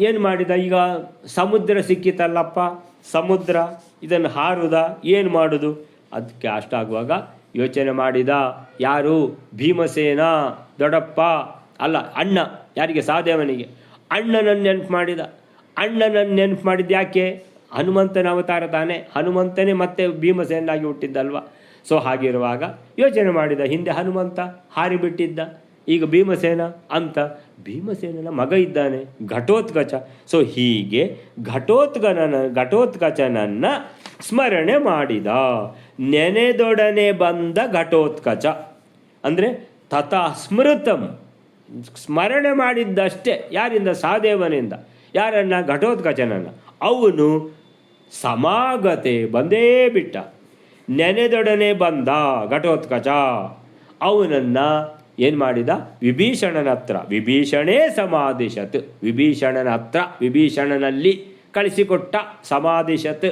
ಏನು ಮಾಡಿದ, ಈಗ ಸಮುದ್ರ ಸಿಕ್ಕಿತಲ್ಲಪ್ಪ, ಸಮುದ್ರ ಇದನ್ನು ಹಾರುದ, ಏನು ಮಾಡೋದು, ಅದಕ್ಕೆ ಅಷ್ಟಾಗುವಾಗ ಯೋಚನೆ ಮಾಡಿದ. ಯಾರು, ಭೀಮಸೇನ ದೊಡ್ಡಪ್ಪ ಅಲ್ಲ ಅಣ್ಣ, ಯಾರಿಗೆ, ಸಹದೇವನಿಗೆ. ಅಣ್ಣನನ್ನು ನೆನಪು ಮಾಡಿದ್ದು ಯಾಕೆ, ಹನುಮಂತನ ಅವತಾರ ತಾನೆ, ಹನುಮಂತನೇ ಮತ್ತೆ ಭೀಮಸೇನಾಗಿ ಹುಟ್ಟಿದ್ದಲ್ವ. ಸೊ ಹಾಗಿರುವಾಗ ಯೋಚನೆ ಮಾಡಿದ, ಹಿಂದೆ ಹನುಮಂತ ಹಾರಿಬಿಟ್ಟಿದ್ದ, ಈಗ ಭೀಮಸೇನ ಅಂತ. ಭೀಮಸೇನನ ಮಗ ಇದ್ದಾನೆ ಘಟೋತ್ಕಚ. ಸೊ ಹೀಗೆ ಘಟೋತ್ಕಚನನ್ನು ಸ್ಮರಣೆ ಮಾಡಿದ. ನೆನೆದೊಡನೆ ಬಂದ ಘಟೋತ್ಕಚ ಅಂದರೆ ತಥಾ ಸ್ಮೃತಂ, ಸ್ಮರಣೆ ಮಾಡಿದ್ದಷ್ಟೇ. ಯಾರಿಂದ, ಸಹದೇವನಿಂದ. ಯಾರನ್ನ, ಘಟೋತ್ಕಚನನ್ನು. ಅವನು ಸಮಾಗತೆ ಬಂದೇ ಬಿಟ್ಟ. ನೆನೆದೊಡನೆ ಬಂದ ಘಟೋತ್ಕಚ, ಅವನನ್ನು ಏನು ಮಾಡಿದ, ವಿಭೀಷಣನ ಹತ್ರ. ವಿಭೀಷಣೇ ಸಮಾದಿಶತ್, ವಿಭೀಷಣನ ಹತ್ರ, ವಿಭೀಷಣನಲ್ಲಿ ಕಳಿಸಿಕೊಟ್ಟ. ಸಮಾದಿಶತ್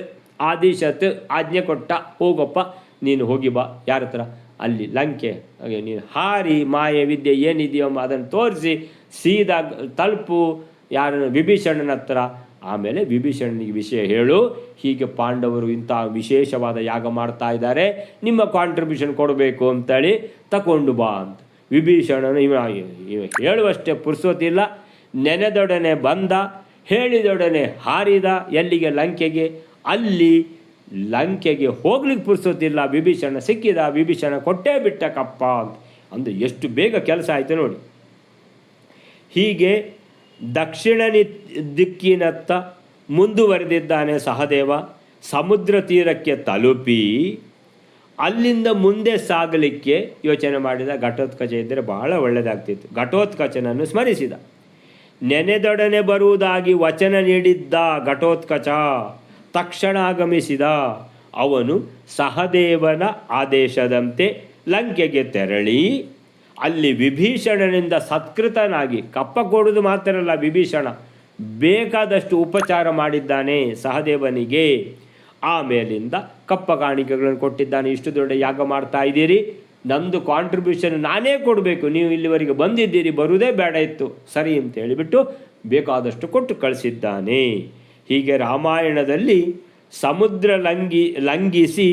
ಆದಿಶತ್, ಆಜ್ಞೆ ಕೊಟ್ಟ, ಹೋಗಪ್ಪ ನೀನು ಹೋಗಿ ಬಾ. ಯಾರ ಹತ್ರ, ಅಲ್ಲಿ ಲಂಕೆ, ನೀನು ಹಾರಿ ಮಾಯೆ ವಿದ್ಯೆ ಏನಿದೆಯೋ ಅದನ್ನು ತೋರಿಸಿ ಸೀದಾ ತಲುಪು ಯಾರನ್ನು, ವಿಭೀಷಣನ ಹತ್ರ. ಆಮೇಲೆ ವಿಭೀಷಣನಿಗೆ ವಿಷಯ ಹೇಳು, ಹೀಗೆ ಪಾಂಡವರು ಇಂಥ ವಿಶೇಷವಾದ ಯಾಗ ಮಾಡ್ತಾ ಇದ್ದಾರೆ, ನಿಮ್ಮ ಕಾಂಟ್ರಿಬ್ಯೂಷನ್ ಕೊಡಬೇಕು ಅಂತೇಳಿ ತಗೊಂಡು ಬಾ ಅಂತ. ವಿಭೀಷಣನು ಇವ ಹೇಳುವಷ್ಟೇ ಪುರ್ಸೋತಿಲ್ಲ. ನೆನೆದೊಡನೆ ಬಂದ, ಹೇಳಿದೊಡನೆ ಹಾರಿದ. ಎಲ್ಲಿಗೆ, ಲಂಕೆಗೆ. ಅಲ್ಲಿ ಲಂಕೆಗೆ ಹೋಗ್ಲಿಕ್ಕೆ ಪುರ್ಸೋತಿಲ್ಲ, ವಿಭೀಷಣ ಸಿಕ್ಕಿದ. ವಿಭೀಷಣ ಕೊಟ್ಟೇ ಬಿಟ್ಟ ಕಪ್ಪ ಅಂತ. ಅಂದರೆ ಎಷ್ಟು ಬೇಗ ಕೆಲಸ ಆಯಿತು ನೋಡಿ. ಹೀಗೆ ದಕ್ಷಿಣ ದಿಕ್ಕಿನತ್ತ ಮುಂದುವರೆದಿದ್ದಾನೆ ಸಹದೇವ. ಸಮುದ್ರ ತೀರಕ್ಕೆ ತಲುಪಿ ಅಲ್ಲಿಂದ ಮುಂದೆ ಸಾಗಲಿಕ್ಕೆ ಯೋಚನೆ ಮಾಡಿದ. ಘಟೋತ್ಕಚ ಇದ್ದರೆ ಬಹಳ ಒಳ್ಳೆಯದಾಗ್ತಿತ್ತು. ಘಟೋತ್ಕಚನನ್ನು ಸ್ಮರಿಸಿದ. ನೆನೆದೊಡನೆ ಬರುವುದಾಗಿ ವಚನ ನೀಡಿದ್ದ ಘಟೋತ್ಕಚ ತಕ್ಷಣ ಆಗಮಿಸಿದ. ಅವನು ಸಹದೇವನ ಆದೇಶದಂತೆ ಲಂಕೆಗೆ ತೆರಳಿ ಅಲ್ಲಿ ವಿಭೀಷಣನಿಂದ ಸತ್ಕೃತನಾಗಿ ಕಪ್ಪ ಕೊಡುವುದು ಮಾತ್ರ ಅಲ್ಲ, ವಿಭೀಷಣ ಬೇಕಾದಷ್ಟು ಉಪಚಾರ ಮಾಡಿದ್ದಾನೆ ಸಹದೇವನಿಗೆ. ಆಮೇಲಿಂದ ಕಪ್ಪ ಕಾಣಿಕೆಗಳನ್ನು ಕೊಟ್ಟಿದ್ದಾನೆ. ಇಷ್ಟು ದೊಡ್ಡ ಯಾಗ ಮಾಡ್ತಾ ಇದ್ದೀರಿ, ನಮ್ಮದು ಕಾಂಟ್ರಿಬ್ಯೂಷನ್ ನಾನೇ ಕೊಡಬೇಕು, ನೀವು ಇಲ್ಲಿವರೆಗೆ ಬಂದಿದ್ದೀರಿ, ಬರುವುದೇ ಬೇಡ ಇತ್ತು, ಸರಿ ಅಂತ ಹೇಳಿಬಿಟ್ಟು ಬೇಕಾದಷ್ಟು ಕೊಟ್ಟು ಕಳಿಸಿದ್ದಾನೆ. ಹೀಗೆ ರಾಮಾಯಣದಲ್ಲಿ ಸಮುದ್ರ ಲಂಘಿಸಿ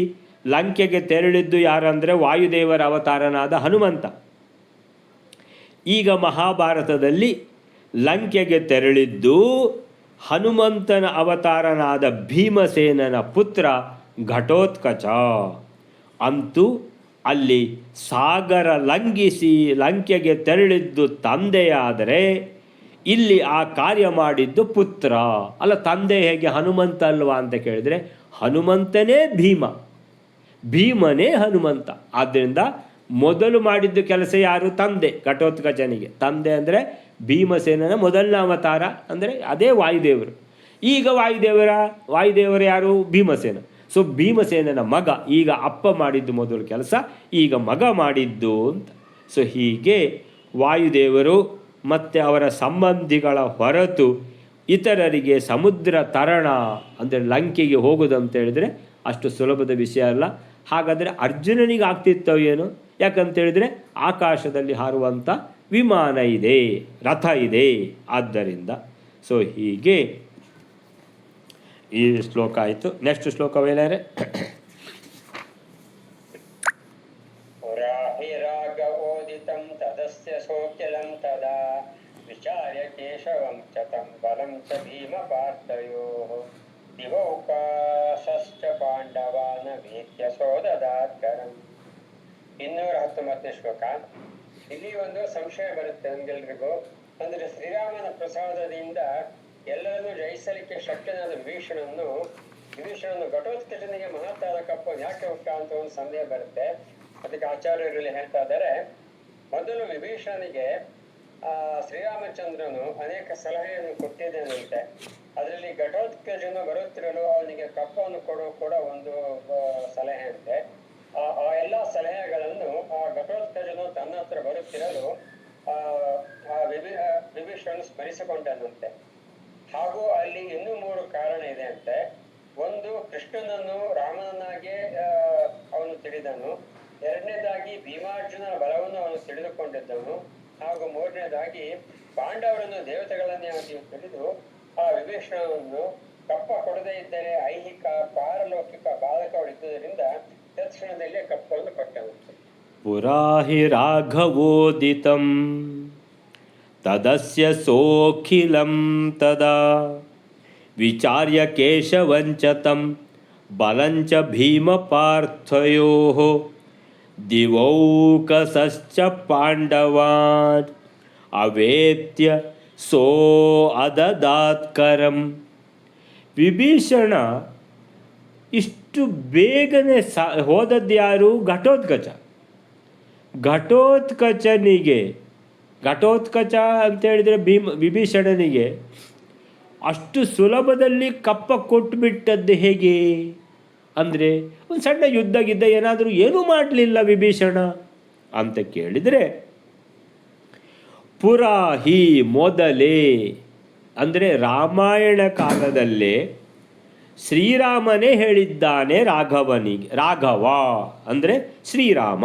ಲಂಕೆಗೆ ತೆರಳಿದ್ದು ಯಾರಂದರೆ ವಾಯುದೇವರ ಅವತಾರನಾದ ಹನುಮಂತ. ಈಗ ಮಹಾಭಾರತದಲ್ಲಿ ಲಂಕೆಗೆ ತೆರಳಿದ್ದು ಹನುಮಂತನ ಅವತಾರನಾದ ಭೀಮಸೇನನ ಪುತ್ರ ಘಟೋತ್ಕಚ. ಅಂತೂ ಅಲ್ಲಿ ಸಾಗರ ಲಂಘಿಸಿ ಲಂಕೆಗೆ ತೆರಳಿದ್ದು ತಂದೆಯಾದರೆ ಇಲ್ಲಿ ಆ ಕಾರ್ಯ ಮಾಡಿದ್ದು ಪುತ್ರ. ಅಲ್ಲ, ತಂದೆ ಹೇಗೆ ಹನುಮಂತ ಅಲ್ವಾ ಅಂತ ಕೇಳಿದರೆ ಹನುಮಂತನೇ ಭೀಮ, ಭೀಮನೇ ಹನುಮಂತ. ಆದ್ದರಿಂದ ಮೊದಲು ಮಾಡಿದ್ದು ಕೆಲಸ ಯಾರು? ತಂದೆ ಘಟೋತ್ಕಚನಿಗೆ. ತಂದೆ ಅಂದರೆ ಭೀಮಸೇನನ ಮೊದಲನೇ ಅವತಾರ, ಅಂದರೆ ಅದೇ ವಾಯುದೇವರು. ಈಗ ವಾಯುದೇವರು ಯಾರು? ಭೀಮಸೇನ. ಸೊ ಭೀಮಸೇನನ ಮಗ. ಈಗ ಅಪ್ಪ ಮಾಡಿದ್ದು ಮೊದಲು ಕೆಲಸ, ಈಗ ಮಗ ಮಾಡಿದ್ದು ಅಂತ. ಸೊ ಹೀಗೆ ವಾಯುದೇವರು ಮತ್ತು ಅವರ ಸಂಬಂಧಿಗಳ ಹೊರತು ಇತರರಿಗೆ ಸಮುದ್ರ ತರಣ ಅಂದರೆ ಲಂಕೆಗೆ ಹೋಗೋದಂತ ಹೇಳಿದರೆ ಅಷ್ಟು ಸುಲಭದ ವಿಷಯ ಅಲ್ಲ. ಹಾಗಾದರೆ ಅರ್ಜುನನಿಗೆ ಆಗ್ತಿತ್ತೋ ಏನು? ಯಾಕಂತೇಳಿದರೆ ಆಕಾಶದಲ್ಲಿ ಹಾರುವಂಥ ವಿಮಾನ ಇದೆ, ರಥ ಇದೆ. ಆದ್ದರಿಂದ ಸೊ ಹೀಗೆ ಈ ಶ್ಲೋಕ ಆಯಿತು. ನೆಕ್ಸ್ಟ್ ಶ್ಲೋಕವೇನಾರೆ ರಾಘವೋದಿತಂ ತದಸ್ಯ ಸೋಖ್ಯಲಂ ತದಾ ವಿಚಾರ್ಯ ಕೇಶವಂ ಚ ತಂ ಬಲಂ ಚ ಭೀಮ ಪಾರ್ಥಯೋಃ ದಿವೌಕಾಶಶ್ಚ ಪಾಂಡವಾನ ವೇದ್ಯ ಸೋದದಾತ್ಕರಂ. 219ನೇ ಶ್ಲೋಕ. ಇಲ್ಲಿ ಒಂದು ಸಂಶಯ ಬರುತ್ತೆ ನಮ್ಗೆಲ್ರಿಗೂ. ಅಂದರೆ ಶ್ರೀರಾಮನ ಪ್ರಸಾದದಿಂದ ಎಲ್ಲರನ್ನೂ ಜಯಿಸಲಿಕ್ಕೆ ಶಕ್ಯನಾದ ವಿಭೀಷಣನು ಘಟೋತ್ಕಚನಿಗೆ ಮಹತ್ತಾದ ಕಪ್ಪನ್ನು ಯಾಕೆ ಹುಟ್ಟ ಅಂತ ಒಂದು ಸಂದೇಹ ಬರುತ್ತೆ. ಅದಕ್ಕೆ ಆಚಾರ್ಯರಲ್ಲಿ ಹೇಳ್ತಾ ಇದ್ದಾರೆ, ಮೊದಲು ವಿಭೀಷಣನಿಗೆ ಶ್ರೀರಾಮಚಂದ್ರನು ಅನೇಕ ಸಲಹೆಯನ್ನು ಕೊಟ್ಟಿದ್ದೇನಂತೆ. ಅದರಲ್ಲಿ ಘಟೋತ್ಕಚನು ಬರುತ್ತಿರಲು ಅವನಿಗೆ ಕಪ್ಪವನ್ನು ಕೊಡೋ ಕೂಡ ಒಂದು ಸಲಹೆ ಅಂತೆ. ಆ ಎಲ್ಲ ಸಲಹೆಗಳನ್ನು ಆ ಘಟೋತ್ಕಚನು ತನ್ನ ಹತ್ರ ಬರುತ್ತಿರಲು ವಿಭೀಷಣನು ಸ್ಮರಿಸಿಕೊಂಡನಂತೆ. ಹಾಗೂ ಅಲ್ಲಿ ಇನ್ನೂ 3 ಕಾರಣ ಇದೆ ಅಂತೆ. ಒಂದು, ಕೃಷ್ಣನನ್ನು ರಾಮನನ್ನಾಗೆ ಅವನು ತಿಳಿದನು. 2ನೇದಾಗಿ ಭೀಮಾರ್ಜುನ ಬಲವನ್ನು ಅವನು ತಿಳಿದುಕೊಂಡಿದ್ದನು. ಹಾಗೂ 3ನೇದಾಗಿ ಪಾಂಡವರನ್ನು ದೇವತೆಗಳನ್ನೇ ಆಗಿ ತಿಳಿದು ಆ ವಿಭೀಷಣನನ್ನು ಕಪ್ಪ ಕೊಡದೇ ಇದ್ದರೆ ಐಹಿಕ ಪಾರಲೌಕಿಕ ಬಾಧಕಗಳಿದ್ದುದರಿಂದ ತತ್ಕ್ಷಣದಲ್ಲೇ ಕಪ್ಪನ್ನು ಕೊಟ್ಟನಂತೆ. ಪುರಾಹಿ ರಾಘವೋದಿತಂ ತದಸ್ಯ ಸೋಖಿಲಂ ತದಾ ವಿಚಾರ್ಯ ಕೇಶವಂಚ ತಂ ಬಲಂಚ ಭೀಮ ಪಾರ್ಥಯೋಃ ದಿವೌಕಸಶ್ಚ ಪಾಂಡವಾನ್ ಅವೇತ್ಯ ಸೋ ಅದದಾತ್ಕರಂ. ವಿಭೀಷಣ ಇಷ್ಟು ಬೇಗನೆ ಹೋದದ್ದು ಯಾರು? ಘಟೋತ್ಕಚ. ಘಟೋತ್ಕಚ ಅಂತೇಳಿದರೆ ವಿಭೀಷಣನಿಗೆ ಅಷ್ಟು ಸುಲಭದಲ್ಲಿ ಕಪ್ಪ ಕೊಟ್ಟುಬಿಟ್ಟದ್ದು ಹೇಗೆ? ಅಂದರೆ ಒಂದು ಸಣ್ಣ ಯುದ್ಧ ಏನಾದರೂ ಏನೂ ಮಾಡಲಿಲ್ಲ ವಿಭೀಷಣ ಅಂತ ಕೇಳಿದರೆ, ಪುರಾಹಿ ಮೊದಲೇ ಅಂದರೆ ರಾಮಾಯಣ ಕಾಲದಲ್ಲೇ ಶ್ರೀರಾಮನೇ ಹೇಳಿದ್ದಾನೆ ರಾಘವ ಅಂದರೆ ಶ್ರೀರಾಮ.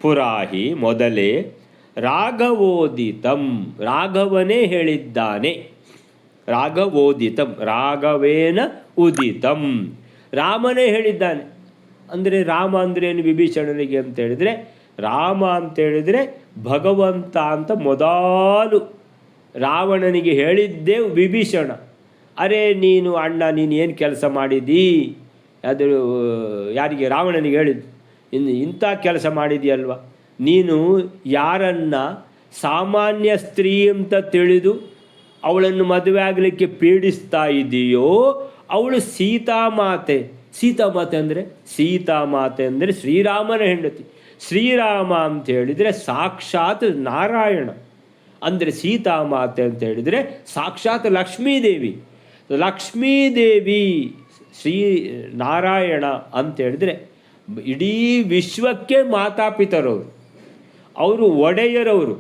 ಪುರಾಹಿ ಮೊದಲೇ ರಾಘವೋದಿತಂ ರಾಘವನೇ ಹೇಳಿದ್ದಾನೆ. ರಾಘವೋದಿತಂ ರಾಘವೇನ ಉದಿತಂ ರಾಮನೇ ಹೇಳಿದ್ದಾನೆ. ಅಂದರೆ ರಾಮ ಅಂದ್ರೇನು ವಿಭೀಷಣನಿಗೆ ಅಂತೇಳಿದರೆ, ರಾಮ ಅಂತೇಳಿದರೆ ಭಗವಂತ ಅಂತ ಮೊದಲು ರಾವಣನಿಗೆ ಹೇಳಿದ್ದೇ ವಿಭೀಷಣ. ಅರೆ ನೀನು ಅಣ್ಣ ನೀನು ಏನು ಕೆಲಸ ಮಾಡಿದ್ದೀ? ಅದು ಯಾರಿಗೆ? ರಾವಣನಿಗೆ ಹೇಳಿದ್ದು. ಇಂಥ ಕೆಲಸ ಮಾಡಿದೆಯಲ್ವ ನೀನು. ಯಾರನ್ನ ಸಾಮಾನ್ಯ ಸ್ತ್ರೀ ಅಂತ ತಿಳಿದು ಅವಳನ್ನು ಮದುವೆ ಆಗಲಿಕ್ಕೆ ಪೀಡಿಸ್ತಾ ಇದೆಯೋ ಅವಳು ಸೀತಾಮಾತೆ. ಸೀತಾಮಾತೆ ಅಂದರೆ ಶ್ರೀರಾಮನ ಹೆಂಡತಿ. ಶ್ರೀರಾಮ ಅಂತ ಹೇಳಿದರೆ ಸಾಕ್ಷಾತ್ ನಾರಾಯಣ. ಅಂದರೆ ಸೀತಾಮಾತೆ ಅಂತ ಹೇಳಿದರೆ ಸಾಕ್ಷಾತ್ ಲಕ್ಷ್ಮೀದೇವಿ. ಶ್ರೀ ನಾರಾಯಣ ಅಂತ ಹೇಳಿದರೆ ಇಡೀ ವಿಶ್ವಕ್ಕೆ ಮಾತಾಪಿತರವರು. ಅವರು ಒಡೆಯರವರು,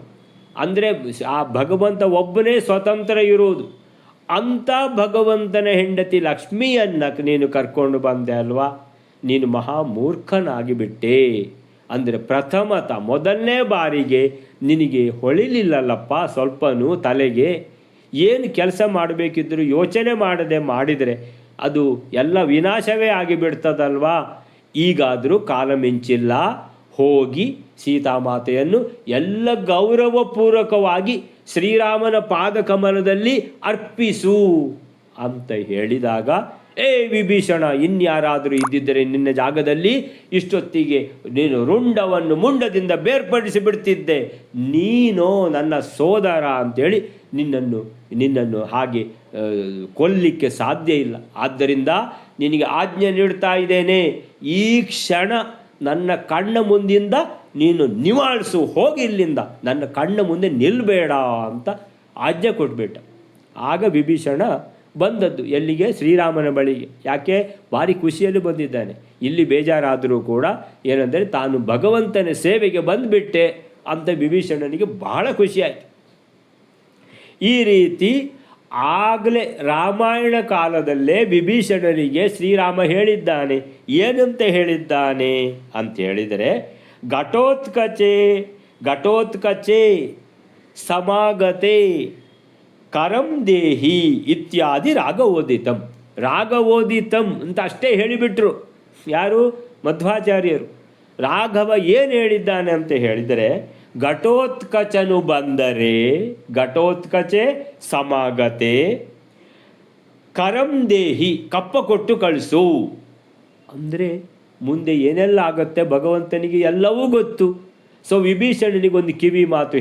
ಅಂದರೆ ಆ ಭಗವಂತ ಒಬ್ಬನೇ ಸ್ವತಂತ್ರ ಇರೋದು. ಅಂಥ ಭಗವಂತನ ಹೆಂಡತಿ ಲಕ್ಷ್ಮಿಯನ್ನು ನೀನು ಕರ್ಕೊಂಡು ಬಂದೆ ಅಲ್ವಾ, ನೀನು ಮಹಾ ಮೂರ್ಖನಾಗಿಬಿಟ್ಟೆ. ಅಂದರೆ ಮೊದಲನೇ ಬಾರಿಗೆ ನಿನಗೆ ಹೊಳಿಲಿಲ್ಲಲ್ಲಪ್ಪ ಸ್ವಲ್ಪನೂ ತಲೆಗೆ. ಏನು ಕೆಲಸ ಮಾಡಬೇಕಿದ್ದರೂ ಯೋಚನೆ ಮಾಡದೆ ಮಾಡಿದರೆ ಅದು ಎಲ್ಲ ವಿನಾಶವೇ ಆಗಿಬಿಡ್ತದಲ್ವಾ. ಈಗಾದರೂ ಕಾಲ ಮಿಂಚಿಲ್ಲ, ಹೋಗಿ ಸೀತಾಮಾತೆಯನ್ನು ಎಲ್ಲ ಗೌರವಪೂರ್ವಕವಾಗಿ ಶ್ರೀರಾಮನ ಪಾದಕಮಲದಲ್ಲಿ ಅರ್ಪಿಸು ಅಂತ ಹೇಳಿದಾಗ, ವಿಭೀಷಣ, ಇನ್ಯಾರಾದರೂ ಇದ್ದಿದ್ದರೆ ನಿನ್ನ ಜಾಗದಲ್ಲಿ ಇಷ್ಟೊತ್ತಿಗೆ ನೀನು ರುಂಡವನ್ನು ಮುಂಡದಿಂದ ಬೇರ್ಪಡಿಸಿ ಬಿಡ್ತಿದ್ದೆ. ನೀನೋ ನನ್ನ ಸೋದರ ಅಂತೇಳಿ ನಿನ್ನನ್ನು ಹಾಗೆ ಕೊಲ್ಲಿಕ್ಕೆ ಸಾಧ್ಯ ಇಲ್ಲ. ಆದ್ದರಿಂದ ನಿನಗೆ ಆಜ್ಞೆ ನೀಡ್ತಾ ಇದ್ದೇನೆ, ಈ ಕ್ಷಣ ನನ್ನ ಕಣ್ಣ ಮುಂದಿಂದ ನೀನು ನಿವಾಳಿಸು, ಹೋಗಿ ಇಲ್ಲಿಂದ, ನನ್ನ ಕಣ್ಣ ಮುಂದೆ ನಿಲ್ಲಬೇಡ ಅಂತ ಆಜ್ಞೆ ಕೊಟ್ಬಿಟ್ಟ. ಆಗ ವಿಭೀಷಣ ಬಂದದ್ದು ಎಲ್ಲಿಗೆ? ಶ್ರೀರಾಮನ ಬಳಿಗೆ. ಯಾಕೆ? ಭಾರಿ ಖುಷಿಯಲ್ಲಿ ಬಂದಿದ್ದಾನೆ. ಇಲ್ಲಿ ಬೇಜಾರಾದರೂ ಕೂಡ ಏನಂದರೆ ತಾನು ಭಗವಂತನ ಸೇವೆಗೆ ಬಂದುಬಿಟ್ಟೆ ಅಂತ ವಿಭೀಷಣನಿಗೆ ಬಹಳ ಖುಷಿಯಾಯಿತು. ಈ ರೀತಿ ಆಗಲೇ ರಾಮಾಯಣ ಕಾಲದಲ್ಲೇ ವಿಭೀಷಣನಿಗೆ ಶ್ರೀರಾಮ ಹೇಳಿದ್ದಾನೆ. ಏನಂತ ಹೇಳಿದ್ದಾನೆ ಅಂತ ಹೇಳಿದರೆ, ಘಟೋತ್ಕಚೆ ಸಮಾಗತೆ ಕರಂ ದೇಹಿ ಇತ್ಯಾದಿ ರಾಘವೋದಿತಂ ಅಂತ ಅಷ್ಟೇ ಹೇಳಿಬಿಟ್ರು. ಯಾರು? ಮಧ್ವಾಚಾರ್ಯರು. ರಾಘವ ಏನು ಹೇಳಿದ್ದಾನೆ ಅಂತ ಹೇಳಿದರೆ, ಘಟೋತ್ಕಚನು ಬಂದರೆ, ಘಟೋತ್ಕಚೆ ಸಮಾಗತೆ ಕರಂ ದೇಹಿ, ಕಪ್ಪ ಕೊಟ್ಟು ಕಳಿಸು. ಅಂದರೆ ಮುಂದೆ ಏನೆಲ್ಲ ಆಗುತ್ತೆ ಭಗವಂತನಿಗೆ ಎಲ್ಲವೂ ಗೊತ್ತು. ಸೊ ವಿಭೀಷಣನಿಗೊಂದು ಕಿವಿ ಮಾತು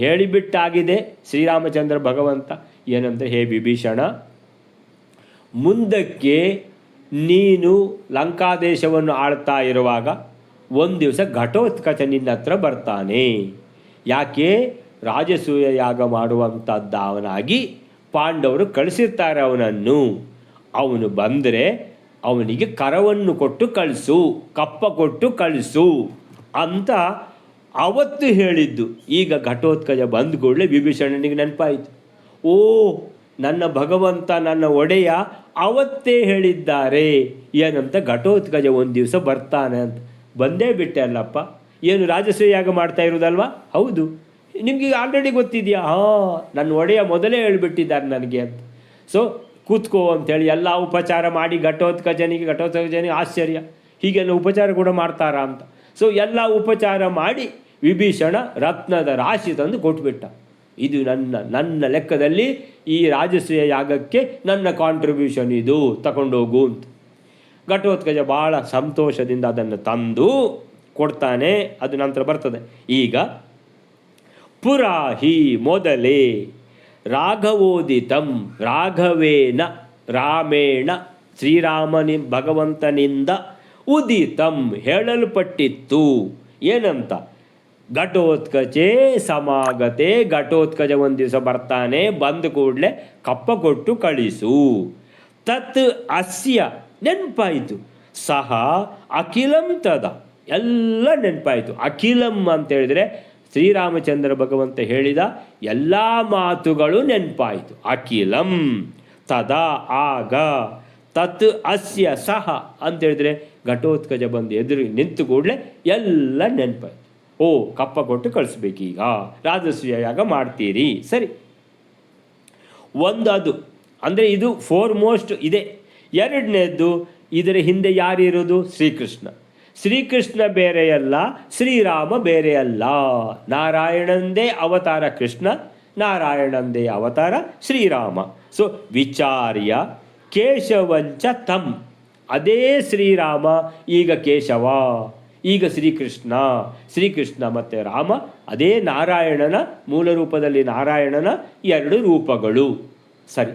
ಹೇಳಿಬಿಟ್ಟಾಗಿದೆ ಶ್ರೀರಾಮಚಂದ್ರ ಭಗವಂತ. ಏನಂದರೆ, ಹೇ ವಿಭೀಷಣ, ಮುಂದಕ್ಕೆ ನೀನು ಲಂಕಾದೇಶವನ್ನು ಆಳ್ತಾ ಇರುವಾಗ ಒಂದು ದಿವಸ ಘಟೋತ್ಕಚ ನಿನ್ನ ಹತ್ರ ಬರ್ತಾನೆ. ಯಾಕೆ? ರಾಜಸೂಯ ಯಾಗ ಮಾಡುವಂಥದ್ದು ಅವನಾಗಿ ಪಾಂಡವರು ಕಳಿಸಿರ್ತಾರೆ ಅವನನ್ನು. ಅವನು ಬಂದರೆ ಅವನಿಗೆ ಕರವನ್ನು ಕೊಟ್ಟು ಕಳಿಸು, ಕಪ್ಪ ಕೊಟ್ಟು ಕಳಿಸು ಅಂತ ಅವತ್ತು ಹೇಳಿದ್ದು. ಈಗ ಘಟೋತ್ಕಚ ಬಂದ ಕೂಡಲೇ ವಿಭೀಷಣನಿಗೆ ನೆನಪಾಯಿತು. ನನ್ನ ಭಗವಂತ, ನನ್ನ ಒಡೆಯ ಅವತ್ತೇ ಹೇಳಿದ್ದಾರೆ ಏನಂತ, ಘಟೋತ್ಕಚ ಒಂದು ದಿವಸ ಬರ್ತಾನೆ ಅಂತ. ಬಂದೇ ಬಿಟ್ಟೆ ಅಲ್ಲಪ್ಪ. ಏನು ರಾಜಸೂಯ ಯಾಗ ಮಾಡ್ತಾ ಇರೋದಲ್ವಾ? ಹೌದು. ನಿಮಗೆ ಆಲ್ರೆಡಿ ಗೊತ್ತಿದೆಯಾ? ನನ್ನ ಒಡೆಯ ಮೊದಲೇ ಹೇಳಿಬಿಟ್ಟಿದ್ದಾರೆ ನನಗೆ ಅಂತ. ಸೊ ಕೂತ್ಕೋ ಅಂಥೇಳಿ ಎಲ್ಲ ಉಪಚಾರ ಮಾಡಿ ಘಟೋತ್ಕಚನಿಗೆ ಆಶ್ಚರ್ಯ, ಹೀಗೆಲ್ಲ ಉಪಚಾರ ಕೂಡ ಮಾಡ್ತಾರಾ ಅಂತ. ಸೊ ಎಲ್ಲ ಉಪಚಾರ ಮಾಡಿ ವಿಭೀಷಣ ರತ್ನದ ರಾಶಿ ತಂದು ಕೊಟ್ಬಿಟ್ಟ. ಇದು ನನ್ನ ಲೆಕ್ಕದಲ್ಲಿ ಈ ರಾಜಸೂಯ ಯಾಗಕ್ಕೆ ನನ್ನ ಕಾಂಟ್ರಿಬ್ಯೂಷನ್, ಇದು ತಗೊಂಡೋಗು ಅಂತ. ಘಟೋತ್ಕಚ ಭಾಳ ಸಂತೋಷದಿಂದ ಅದನ್ನು ತಂದು ಕೊಡ್ತಾನೆ. ಅದು ನಂತರ ಬರ್ತದೆ. ಈಗ ಪುರಾಹಿ ಮೊದಲೇ ರಾಘವೋದಿತಂ, ರಾಘವೇನ ರಾಮೇಣ ಭಗವಂತನಿಂದ ಉದಿತಂ ಹೇಳಲ್ಪಟ್ಟಿತ್ತು. ಏನಂತ? ಘಟೋತ್ಕಚೆ ಸಮಾಗತೆ, ಘಟೋತ್ಕಚ ಒಂದು ದಿವಸ ಬರ್ತಾನೆ, ಬಂದ ಕೂಡಲೇ ಕಪ್ಪ ಕೊಟ್ಟು ಕಳಿಸು. ತತ್ ಅಸ್ಯ ನೆನಪಾಯಿತು, ಸಹ ಅಖಿಲಂ ತದ, ಎಲ್ಲ ನೆನಪಾಯಿತು. ಅಖಿಲಂ ಅಂತ ಹೇಳಿದರೆ ಶ್ರೀರಾಮಚಂದ್ರ ಭಗವಂತ ಹೇಳಿದ ಎಲ್ಲ ಮಾತುಗಳು ನೆನಪಾಯಿತು. ಅಖಿಲಂ ತದಾ ಆಗ, ತತ್ ಅಸ್ಯ ಸಹ ಅಂತ ಹೇಳಿದರೆ ಘಟೋತ್ಕಚ ಬಂದು ಎದುರು ನಿಂತು ಕೂಡಲೇ ಎಲ್ಲ ನೆನಪಾಯಿತು. ಕಪ್ಪ ಕೊಟ್ಟು ಕಳಿಸ್ಬೇಕೀಗ, ರಾಜಸೂಯ ಯಾಗ ಮಾಡ್ತೀರಿ, ಸರಿ. ಒಂದು ಅದು ಅಂದರೆ ಇದು ಫೋರ್ಮೋಸ್ಟ್ ಇದೆ. ಎರಡನೇದ್ದು, ಇದರ ಹಿಂದೆ ಯಾರಿರೋದು? ಶ್ರೀಕೃಷ್ಣ ಬೇರೆಯಲ್ಲ, ಶ್ರೀರಾಮ ಬೇರೆಯಲ್ಲ. ನಾರಾಯಣಂದೇ ಅವತಾರ ಕೃಷ್ಣ, ನಾರಾಯಣಂದೇ ಅವತಾರ ಶ್ರೀರಾಮ. ಸೊ ವಿಚಾರ್ಯ ಕೇಶವಂಚ ತಂ, ಅದೇ ಶ್ರೀರಾಮ ಈಗ ಕೇಶವ, ಈಗ ಶ್ರೀಕೃಷ್ಣ ಮತ್ತು ರಾಮ ಅದೇ ನಾರಾಯಣನ ಮೂಲ ರೂಪದಲ್ಲಿ ನಾರಾಯಣನ ಎರಡು ರೂಪಗಳು. ಸರಿ,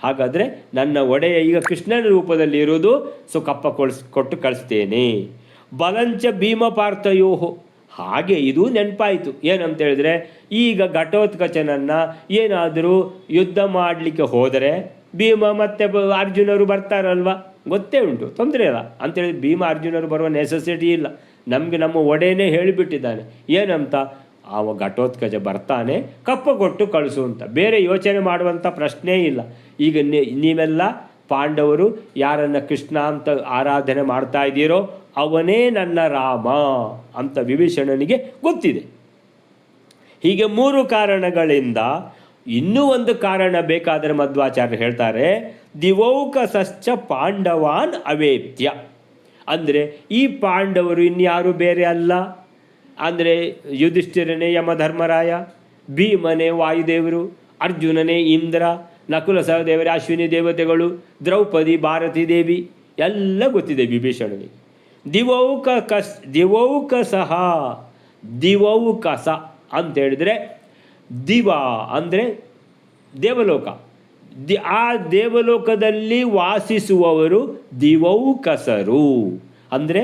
ಹಾಗಾದರೆ ನನ್ನ ಒಡೆಯ ಈಗ ಕೃಷ್ಣನ ರೂಪದಲ್ಲಿ ಇರೋದು. ಸೊ ಕಪ್ಪ ಕೊಟ್ಟು ಕಳಿಸ್ತೇನೆ. ಬಲಂಚ ಭೀಮಪಾರ್ಥಯೋ, ಹಾಗೆ ಇದು ನೆನಪಾಯಿತು. ಏನಂತ ಹೇಳಿದ್ರೆ, ಈಗ ಘಟೋತ್ಕಚನನ್ನು ಏನಾದರೂ ಯುದ್ಧ ಮಾಡಲಿಕ್ಕೆ ಹೋದರೆ ಭೀಮ ಮತ್ತು ಅರ್ಜುನರು ಬರ್ತಾರಲ್ವ, ಗೊತ್ತೇ ಉಂಟು, ತೊಂದರೆ ಇಲ್ಲ ಅಂತೇಳಿ ಭೀಮ ಅರ್ಜುನರು ಬರುವ ನೆಸೆಸಿಟಿ ಇಲ್ಲ. ನಮಗೆ ನಮ್ಮ ಒಡೆಯನೇ ಹೇಳಿಬಿಟ್ಟಿದ್ದಾನೆ ಏನಂತ, ಅವ ಘಟೋತ್ಕಚ ಬರ್ತಾನೆ ಕಪ್ಪ ಕೊಟ್ಟು ಕಳಿಸು ಅಂತ, ಬೇರೆ ಯೋಚನೆ ಮಾಡುವಂಥ ಪ್ರಶ್ನೆ ಇಲ್ಲ. ಈಗ ನೀವೆಲ್ಲ ಪಾಂಡವರು ಯಾರನ್ನು ಕೃಷ್ಣ ಅಂತ ಆರಾಧನೆ ಮಾಡ್ತಾ ಇದ್ದೀರೋ ಅವನೇ ನನ್ನ ರಾಮ ಅಂತ ವಿಭೀಷಣನಿಗೆ ಗೊತ್ತಿದೆ. ಹೀಗೆ 3 ಕಾರಣಗಳಿಂದ, ಇನ್ನೂ ಒಂದು ಕಾರಣ ಬೇಕಾದರೆ ಮಧ್ವಾಚಾರ್ಯರು ಹೇಳ್ತಾರೆ, ದಿವೌಕಸಶ್ಚ ಪಾಂಡವಾನ್ ಅವೇತ್ಯ. ಅಂದರೆ ಈ ಪಾಂಡವರು ಇನ್ಯಾರು ಬೇರೆ ಅಲ್ಲ, ಅಂದರೆ ಯುಧಿಷ್ಠಿರನೇ ಯಮಧರ್ಮರಾಯ, ಭೀಮನೇ ವಾಯುದೇವರು, ಅರ್ಜುನನೇ ಇಂದ್ರ, ನಕುಲ ಸಹದೇವರೇ ಅಶ್ವಿನಿ ದೇವತೆಗಳು, ದ್ರೌಪದಿ ಭಾರತೀ ದೇವಿ ಎಲ್ಲ ಗೊತ್ತಿದೆ ವಿಭೀಷಣನಿಗೆ. ದಿವೌಕಸಃ, ದಿವೌಕಸ ಅಂತೇಳಿದರೆ ದಿವ ಅಂದರೆ ದೇವಲೋಕ, ಆ ದೇವಲೋಕದಲ್ಲಿ ವಾಸಿಸುವವರು ದಿವೌಕಸರು, ಅಂದರೆ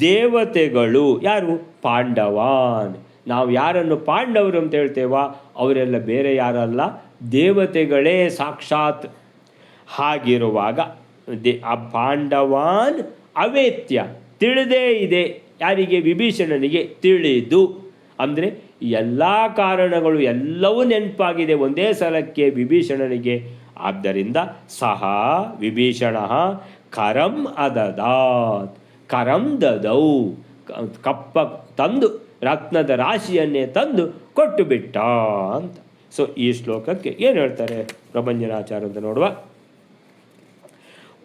ದೇವತೆಗಳು. ಯಾರು? ಪಾಂಡವಾನ್. ನಾವು ಯಾರನ್ನು ಪಾಂಡವರು ಅಂತ ಹೇಳ್ತೇವೋ ಅವರೆಲ್ಲ ಬೇರೆ ಯಾರಲ್ಲ, ದೇವತೆಗಳೇ ಸಾಕ್ಷಾತ್. ಹಾಗಿರುವಾಗ ಆ ಪಾಂಡವಾನ್ ಅವೇತ್ಯ, ತಿಳಿದೇ ಇದೆ. ಯಾರಿಗೆ? ವಿಭೀಷಣನಿಗೆ ತಿಳಿದು. ಅಂದರೆ ಎಲ್ಲ ಕಾರಣಗಳು ಎಲ್ಲವೂ ನೆನಪಾಗಿದೆ ಒಂದೇ ಸಲಕ್ಕೆ ವಿಭೀಷಣನಿಗೆ. ಆದ್ದರಿಂದ ಸಹ ವಿಭೀಷಣ ಕರಂ ಅದದಾತ್, ಕರಂ ದದೌ, ಕಪ್ಪ ತಂದು ರತ್ನದ ರಾಶಿಯನ್ನೇ ತಂದು ಕೊಟ್ಟು ಬಿಟ್ಟ ಅಂತ. ಸೊ ಈ ಶ್ಲೋಕಕ್ಕೆ ಏನು ಹೇಳ್ತಾರೆ ಪ್ರಭಂಜನಾಚಾರ್ಯ ಅಂತ ನೋಡುವ.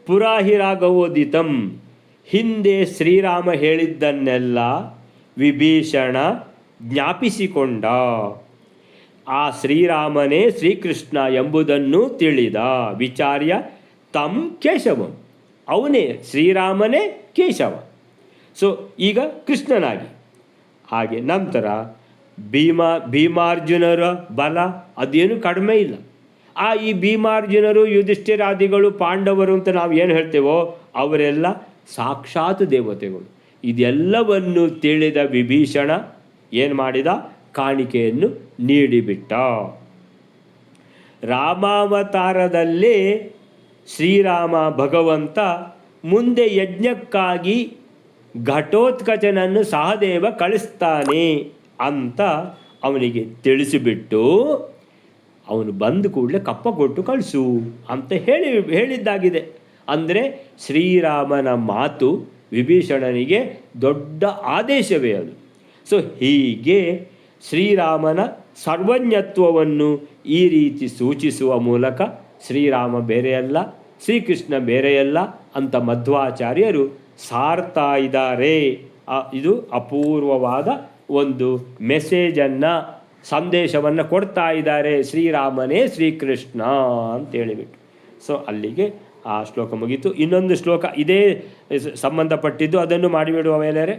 ಪುರಾಹಿ ರಾಘವೋದಿತಂ, ಹಿಂದೆ ಶ್ರೀರಾಮ ಹೇಳಿದ್ದನ್ನೆಲ್ಲ ವಿಭೀಷಣ ಜ್ಞಾಪಿಸಿಕೊಂಡ. ಆ ಶ್ರೀರಾಮನೇ ಶ್ರೀಕೃಷ್ಣ ಎಂಬುದನ್ನು ತಿಳಿದ. ವಿಚಾರ್ಯ ತಂ ಕೇಶವಂ, ಅವನೇ ಶ್ರೀರಾಮನೇ ಕೇಶವ. ಸೊ ಈಗ ಕೃಷ್ಣನಾಗಿ. ಹಾಗೆ ನಂತರ ಭೀಮಾರ್ಜುನರ ಬಲ ಅದೇನು ಕಡಿಮೆ ಇಲ್ಲ. ಈ ಭೀಮಾರ್ಜುನರು ಯುಧಿಷ್ಠಿರಾದಿಗಳು ಪಾಂಡವರು ಅಂತ ನಾವು ಏನು ಹೇಳ್ತೇವೋ ಅವರೆಲ್ಲ ಸಾಕ್ಷಾತ್ ದೇವತೆಗಳು. ಇದೆಲ್ಲವನ್ನು ತಿಳಿದ ವಿಭೀಷಣ ಏನು ಮಾಡಿದ? ಕಾಣಿಕೆಯನ್ನು ನೀಡಿಬಿಟ್ಟ. ರಾಮಾವತಾರದಲ್ಲೇ ಶ್ರೀರಾಮ ಭಗವಂತ ಮುಂದೆ ಯಜ್ಞಕ್ಕಾಗಿ ಘಟೋತ್ಕಚನನ್ನು ಸಹದೇವ ಕಳಿಸ್ತಾನೆ ಅಂತ ಅವನಿಗೆ ತಿಳಿಸಿಬಿಟ್ಟು, ಅವನು ಬಂದ ಕೂಡಲೇ ಕಪ್ಪ ಕೊಟ್ಟು ಕಳಿಸು ಅಂತ ಹೇಳಿದ್ದಾಗಿದೆ. ಅಂದರೆ ಶ್ರೀರಾಮನ ಮಾತು ವಿಭೀಷಣನಿಗೆ ದೊಡ್ಡ ಆದೇಶವೇ ಅದು. ಸೊ ಹೀಗೆ ಶ್ರೀರಾಮನ ಸರ್ವಜ್ಞತ್ವವನ್ನು ಈ ರೀತಿ ಸೂಚಿಸುವ ಮೂಲಕ ಶ್ರೀರಾಮ ಬೇರೆಯಲ್ಲ, ಶ್ರೀಕೃಷ್ಣ ಬೇರೆಯಲ್ಲ ಅಂತ ಮಧ್ವಾಚಾರ್ಯರು ಸಾರ್ತಾ ಇದ್ದಾರೆ. ಇದು ಅಪೂರ್ವವಾದ ಒಂದು ಮೆಸೇಜನ್ನು, ಸಂದೇಶವನ್ನು ಕೊಡ್ತಾ ಇದ್ದಾರೆ. ಶ್ರೀರಾಮನೇ ಶ್ರೀಕೃಷ್ಣ ಅಂತೇಳಿಬಿಟ್ಟು. ಸೊ ಅಲ್ಲಿಗೆ ಆ ಶ್ಲೋಕ ಮುಗೀತು. ಇನ್ನೊಂದು ಶ್ಲೋಕ ಇದೇ ಸಂಬಂಧಪಟ್ಟಿದ್ದು, ಅದನ್ನು ಮಾಡಿಬಿಡುವ ಮೇಲೆರೆ.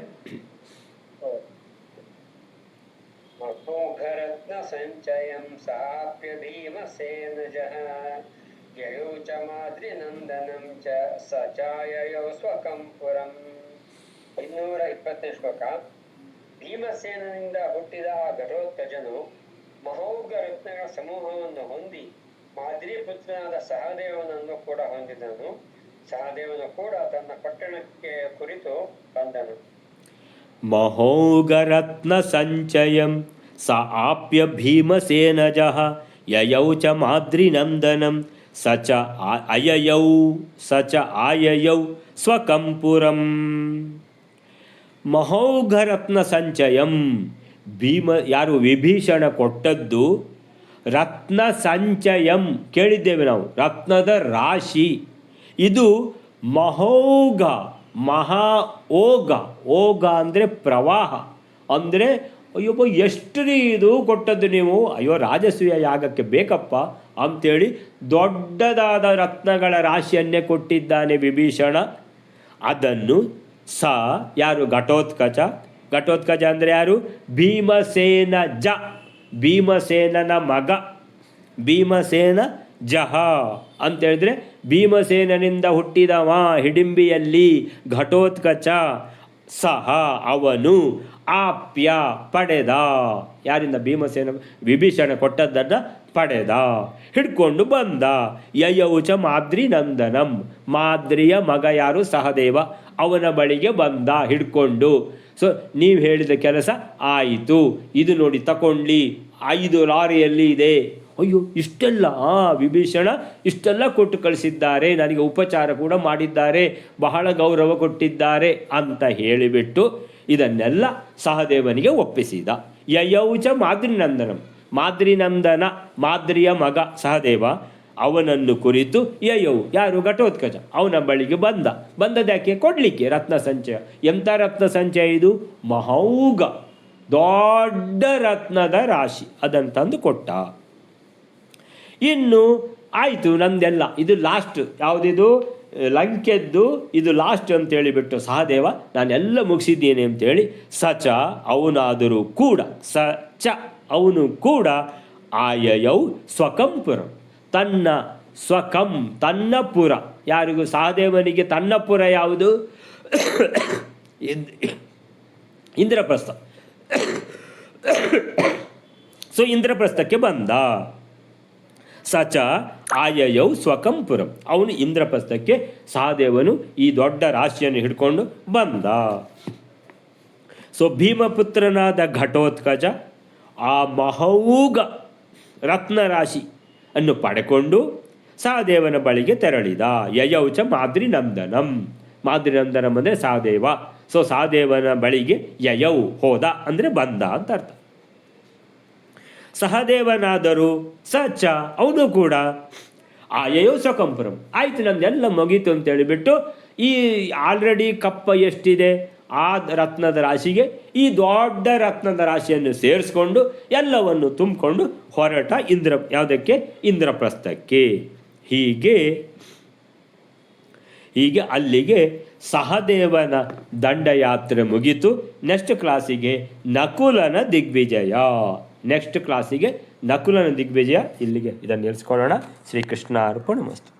ಸಂಚಯಂ ಸಾಪ್ಯ ಭೀಮಸೇನಜಃ ಯಯೌ ಚ ಮಾದ್ರಿನಂದನಂ ಚ ಸಚಾಯಯೌ ಸ್ವಕಂಪುರಂ. 220ನೇ ಶ್ಲೋಕ. ಭೀಮಸೇನನಿಂದ ಹುಟ್ಟಿದ ಆ ಘಟೋತ್ಕಚನು ಮಹೌಘ ರತ್ನಗಳ ಸಮೂಹವನ್ನು ಹೊಂದಿ ಮಾದ್ರಿ ಪುತ್ರನಾದ ಸಹದೇವನನ್ನು ಕೂಡ ಹೊಂದಿದನು. ಸಹದೇವನು ಕೂಡ ತನ್ನ ಪಟ್ಟಣಕ್ಕೆ ಕುರಿತು ಬಂದನು. ಮಹೌಘ ರತ್ನ ಸಂಚಯಂ ಸ ಆಪ್ಯ ಭೀಮಸೇನಜಃ ಯಯೌ ಚ ಮಾದ್ರಿನಂದನಂ ಸ ಚ ಆಯಯೌ ಸ್ವಕಂಪುರಂ. ಮಹೌಘ ರತ್ನ ಸಂಚಯಂ, ಯಾರು? ವಿಭೀಷಣ ಕೊಟ್ಟದ್ದು ರತ್ನ ಸಂಚಯಂ. ಕೇಳಿದ್ದೇವೆ ನಾವು, ರತ್ನದ ರಾಶಿ. ಇದು ಮಹೌಘ, ಓಘ ಅಂದರೆ ಪ್ರವಾಹ. ಅಂದರೆ ಅಯ್ಯೊಬ್ಬ ಎಷ್ಟು ಇದು ಕೊಟ್ಟದ್ದು ನೀವು, ಅಯ್ಯೋ ರಾಜಸೂಯ ಯಾಗಕ್ಕೆ ಬೇಕಪ್ಪ ಅಂಥೇಳಿ ದೊಡ್ಡದಾದ ರತ್ನಗಳ ರಾಶಿಯನ್ನೇ ಕೊಟ್ಟಿದ್ದಾನೆ ವಿಭೀಷಣ. ಅದನ್ನು ಯಾರು? ಘಟೋತ್ಕಚ ಅಂದರೆ ಯಾರು? ಭೀಮಸೇನನ ಮಗ. ಭೀಮಸೇನ ಜಹ ಅಂತೇಳಿದ್ರೆ ಭೀಮಸೇನನಿಂದ ಹುಟ್ಟಿದವ ಹಿಡಿಂಬಿಯಲ್ಲಿ ಘಟೋತ್ಕಚ. ಸಹ ಅವನು ಆಪ್ಯ ಪಡೆದ. ಯಾರಿಂದ? ವಿಭೀಷಣ ಕೊಟ್ಟದ್ದನ್ನು ಪಡೆದ, ಹಿಡ್ಕೊಂಡು ಬಂದ. ಯಯೌಚ ಮಾದ್ರಿ ನಂದನಂ, ಮಾದ್ರಿಯ ಮಗ ಯಾರು? ಸಹದೇವ. ಅವನ ಬಳಿಗೆ ಬಂದ ಹಿಡ್ಕೊಂಡು. ಸೊ ನೀವು ಹೇಳಿದ ಕೆಲಸ ಆಯಿತು, ಇದು ನೋಡಿ ತಗೊಂಡ್ಲಿ, 5 ಲಾರಿಯಲ್ಲಿ ಇದೆ. ಅಯ್ಯೋ ಇಷ್ಟೆಲ್ಲ ವಿಭೀಷಣ ಇಷ್ಟೆಲ್ಲ ಕೊಟ್ಟು ಕಳಿಸಿದ್ದಾರೆ, ನನಗೆ ಉಪಚಾರ ಕೂಡ ಮಾಡಿದ್ದಾರೆ, ಬಹಳ ಗೌರವ ಕೊಟ್ಟಿದ್ದಾರೆ ಅಂತ ಹೇಳಿಬಿಟ್ಟು ಇದನ್ನೆಲ್ಲ ಸಹದೇವನಿಗೆ ಒಪ್ಪಿಸಿದ. ಯಯೌಚ ಮಾದ್ರಿನಂದನಂ, ಮಾದ್ರಿನಂದನ ಮಾದ್ರಿಯ ಮಗ ಸಹದೇವ, ಅವನನ್ನು ಕುರಿತು ಯಯೌ ಯಾರು? ಘಟೋತ್ಕಚ, ಅವನ ಬಳಿಗೆ ಬಂದದ್ಯಾಕೆ? ಕೊಡಲಿಕ್ಕೆ ರತ್ನ ಸಂಚಯ. ಎಂಥ ರತ್ನ ಸಂಚಯ ಇದು? ಮಹೌಘ, ದೊಡ್ಡ ರತ್ನದ ರಾಶಿ, ಅದನ್ನು ತಂದು ಕೊಟ್ಟ. ಇನ್ನು ಆಯಿತು ನಮ್ದೆಲ್ಲ, ಇದು ಲಾಸ್ಟ್, ಯಾವುದಿದು? ಲಂಕೆದ್ದು ಇದು ಲಾಸ್ಟ್ ಅಂತೇಳಿಬಿಟ್ಟು ಸಹದೇವ ನಾನೆಲ್ಲ ಮುಗಿಸಿದ್ದೀನಿ ಅಂತೇಳಿ ಸಚ ಅವನಾದರೂ ಕೂಡ, ಸಚ ಅವನು ಕೂಡ ಆಯಯೌ ಸ್ವಕಂಪುರಂ, ತನ್ನ ಸ್ವಕಂ ತನ್ನ ಪುರ. ಯಾರಿಗೂ? ಸಹದೇವನಿಗೆ ತನ್ನ ಪುರ ಯಾವುದು? ಇಂದ್ರಪ್ರಸ್ಥ. ಸೊ ಇಂದ್ರಪ್ರಸ್ಥಕ್ಕೆ ಬಂದ. ಸಚ ಆಯಯೌ ಸ್ವಕಂಪುರಂ, ಅವನು ಇಂದ್ರಪ್ರಸ್ಥಕ್ಕೆ ಸಹದೇವನು ಈ ದೊಡ್ಡ ರಾಶಿಯನ್ನು ಹಿಡ್ಕೊಂಡು ಬಂದ. ಸೊ ಭೀಮಪುತ್ರನಾದ ಘಟೋತ್ಕಚ ಆ ಮಹೌಘ ರತ್ನರಾಶಿ ಅನ್ನು ಪಡೆಕೊಂಡು ಸಹದೇವನ ಬಳಿಗೆ ತೆರಳಿದ. ಯಯೌಚ ಮಾದ್ರಿನಂದನಂ, ಮಾದ್ರಿನಂದನಂ ಅಂದರೆ ಸಹದೇವ. ಸೊ ಸಹದೇವನ ಬಳಿಗೆ ಯಯೌ ಹೋದ ಅಂದರೆ ಬಂದ ಅಂತ ಅರ್ಥ. ಸಹದೇವನಾದರೂ ಸಚ ಅವನು ಕೂಡ ಆಯಯೌ ಸ್ವಕಂಪುರಂ, ಆಯ್ತು ನಮ್ದೆಲ್ಲ ಮುಗೀತು ಅಂತೇಳಿಬಿಟ್ಟು ಈ ಆಲ್ರೆಡಿ ಕಪ್ಪ ಎಷ್ಟಿದೆ ಆ ರತ್ನದ ರಾಶಿಗೆ ಈ ದೊಡ್ಡ ರತ್ನದ ರಾಶಿಯನ್ನು ಸೇರಿಸ್ಕೊಂಡು ಎಲ್ಲವನ್ನು ತುಂಬಿಕೊಂಡು ಹೊರಟ ಯಾವುದಕ್ಕೆ? ಇಂದ್ರಪ್ರಸ್ಥಕ್ಕೆ. ಹೀಗೆ ಅಲ್ಲಿಗೆ ಸಹದೇವನ ದಂಡಯಾತ್ರೆ ಮುಗಿತು. ನೆಕ್ಸ್ಟ್ ಕ್ಲಾಸಿಗೆ ನಕುಲನ ದಿಗ್ವಿಜಯ. ನೆಕ್ಸ್ಟ್ ಕ್ಲಾಸಿಗೆ ನಕುಲನ ದಿಗ್ವಿಜಯ. ಇಲ್ಲಿಗೆ ಇದನ್ನು ನಿಲ್ಲಿಸ್ಕೊಳ್ಳೋಣ. ಶ್ರೀಕೃಷ್ಣ ಅರ್ಪಣಮಸ್ತು.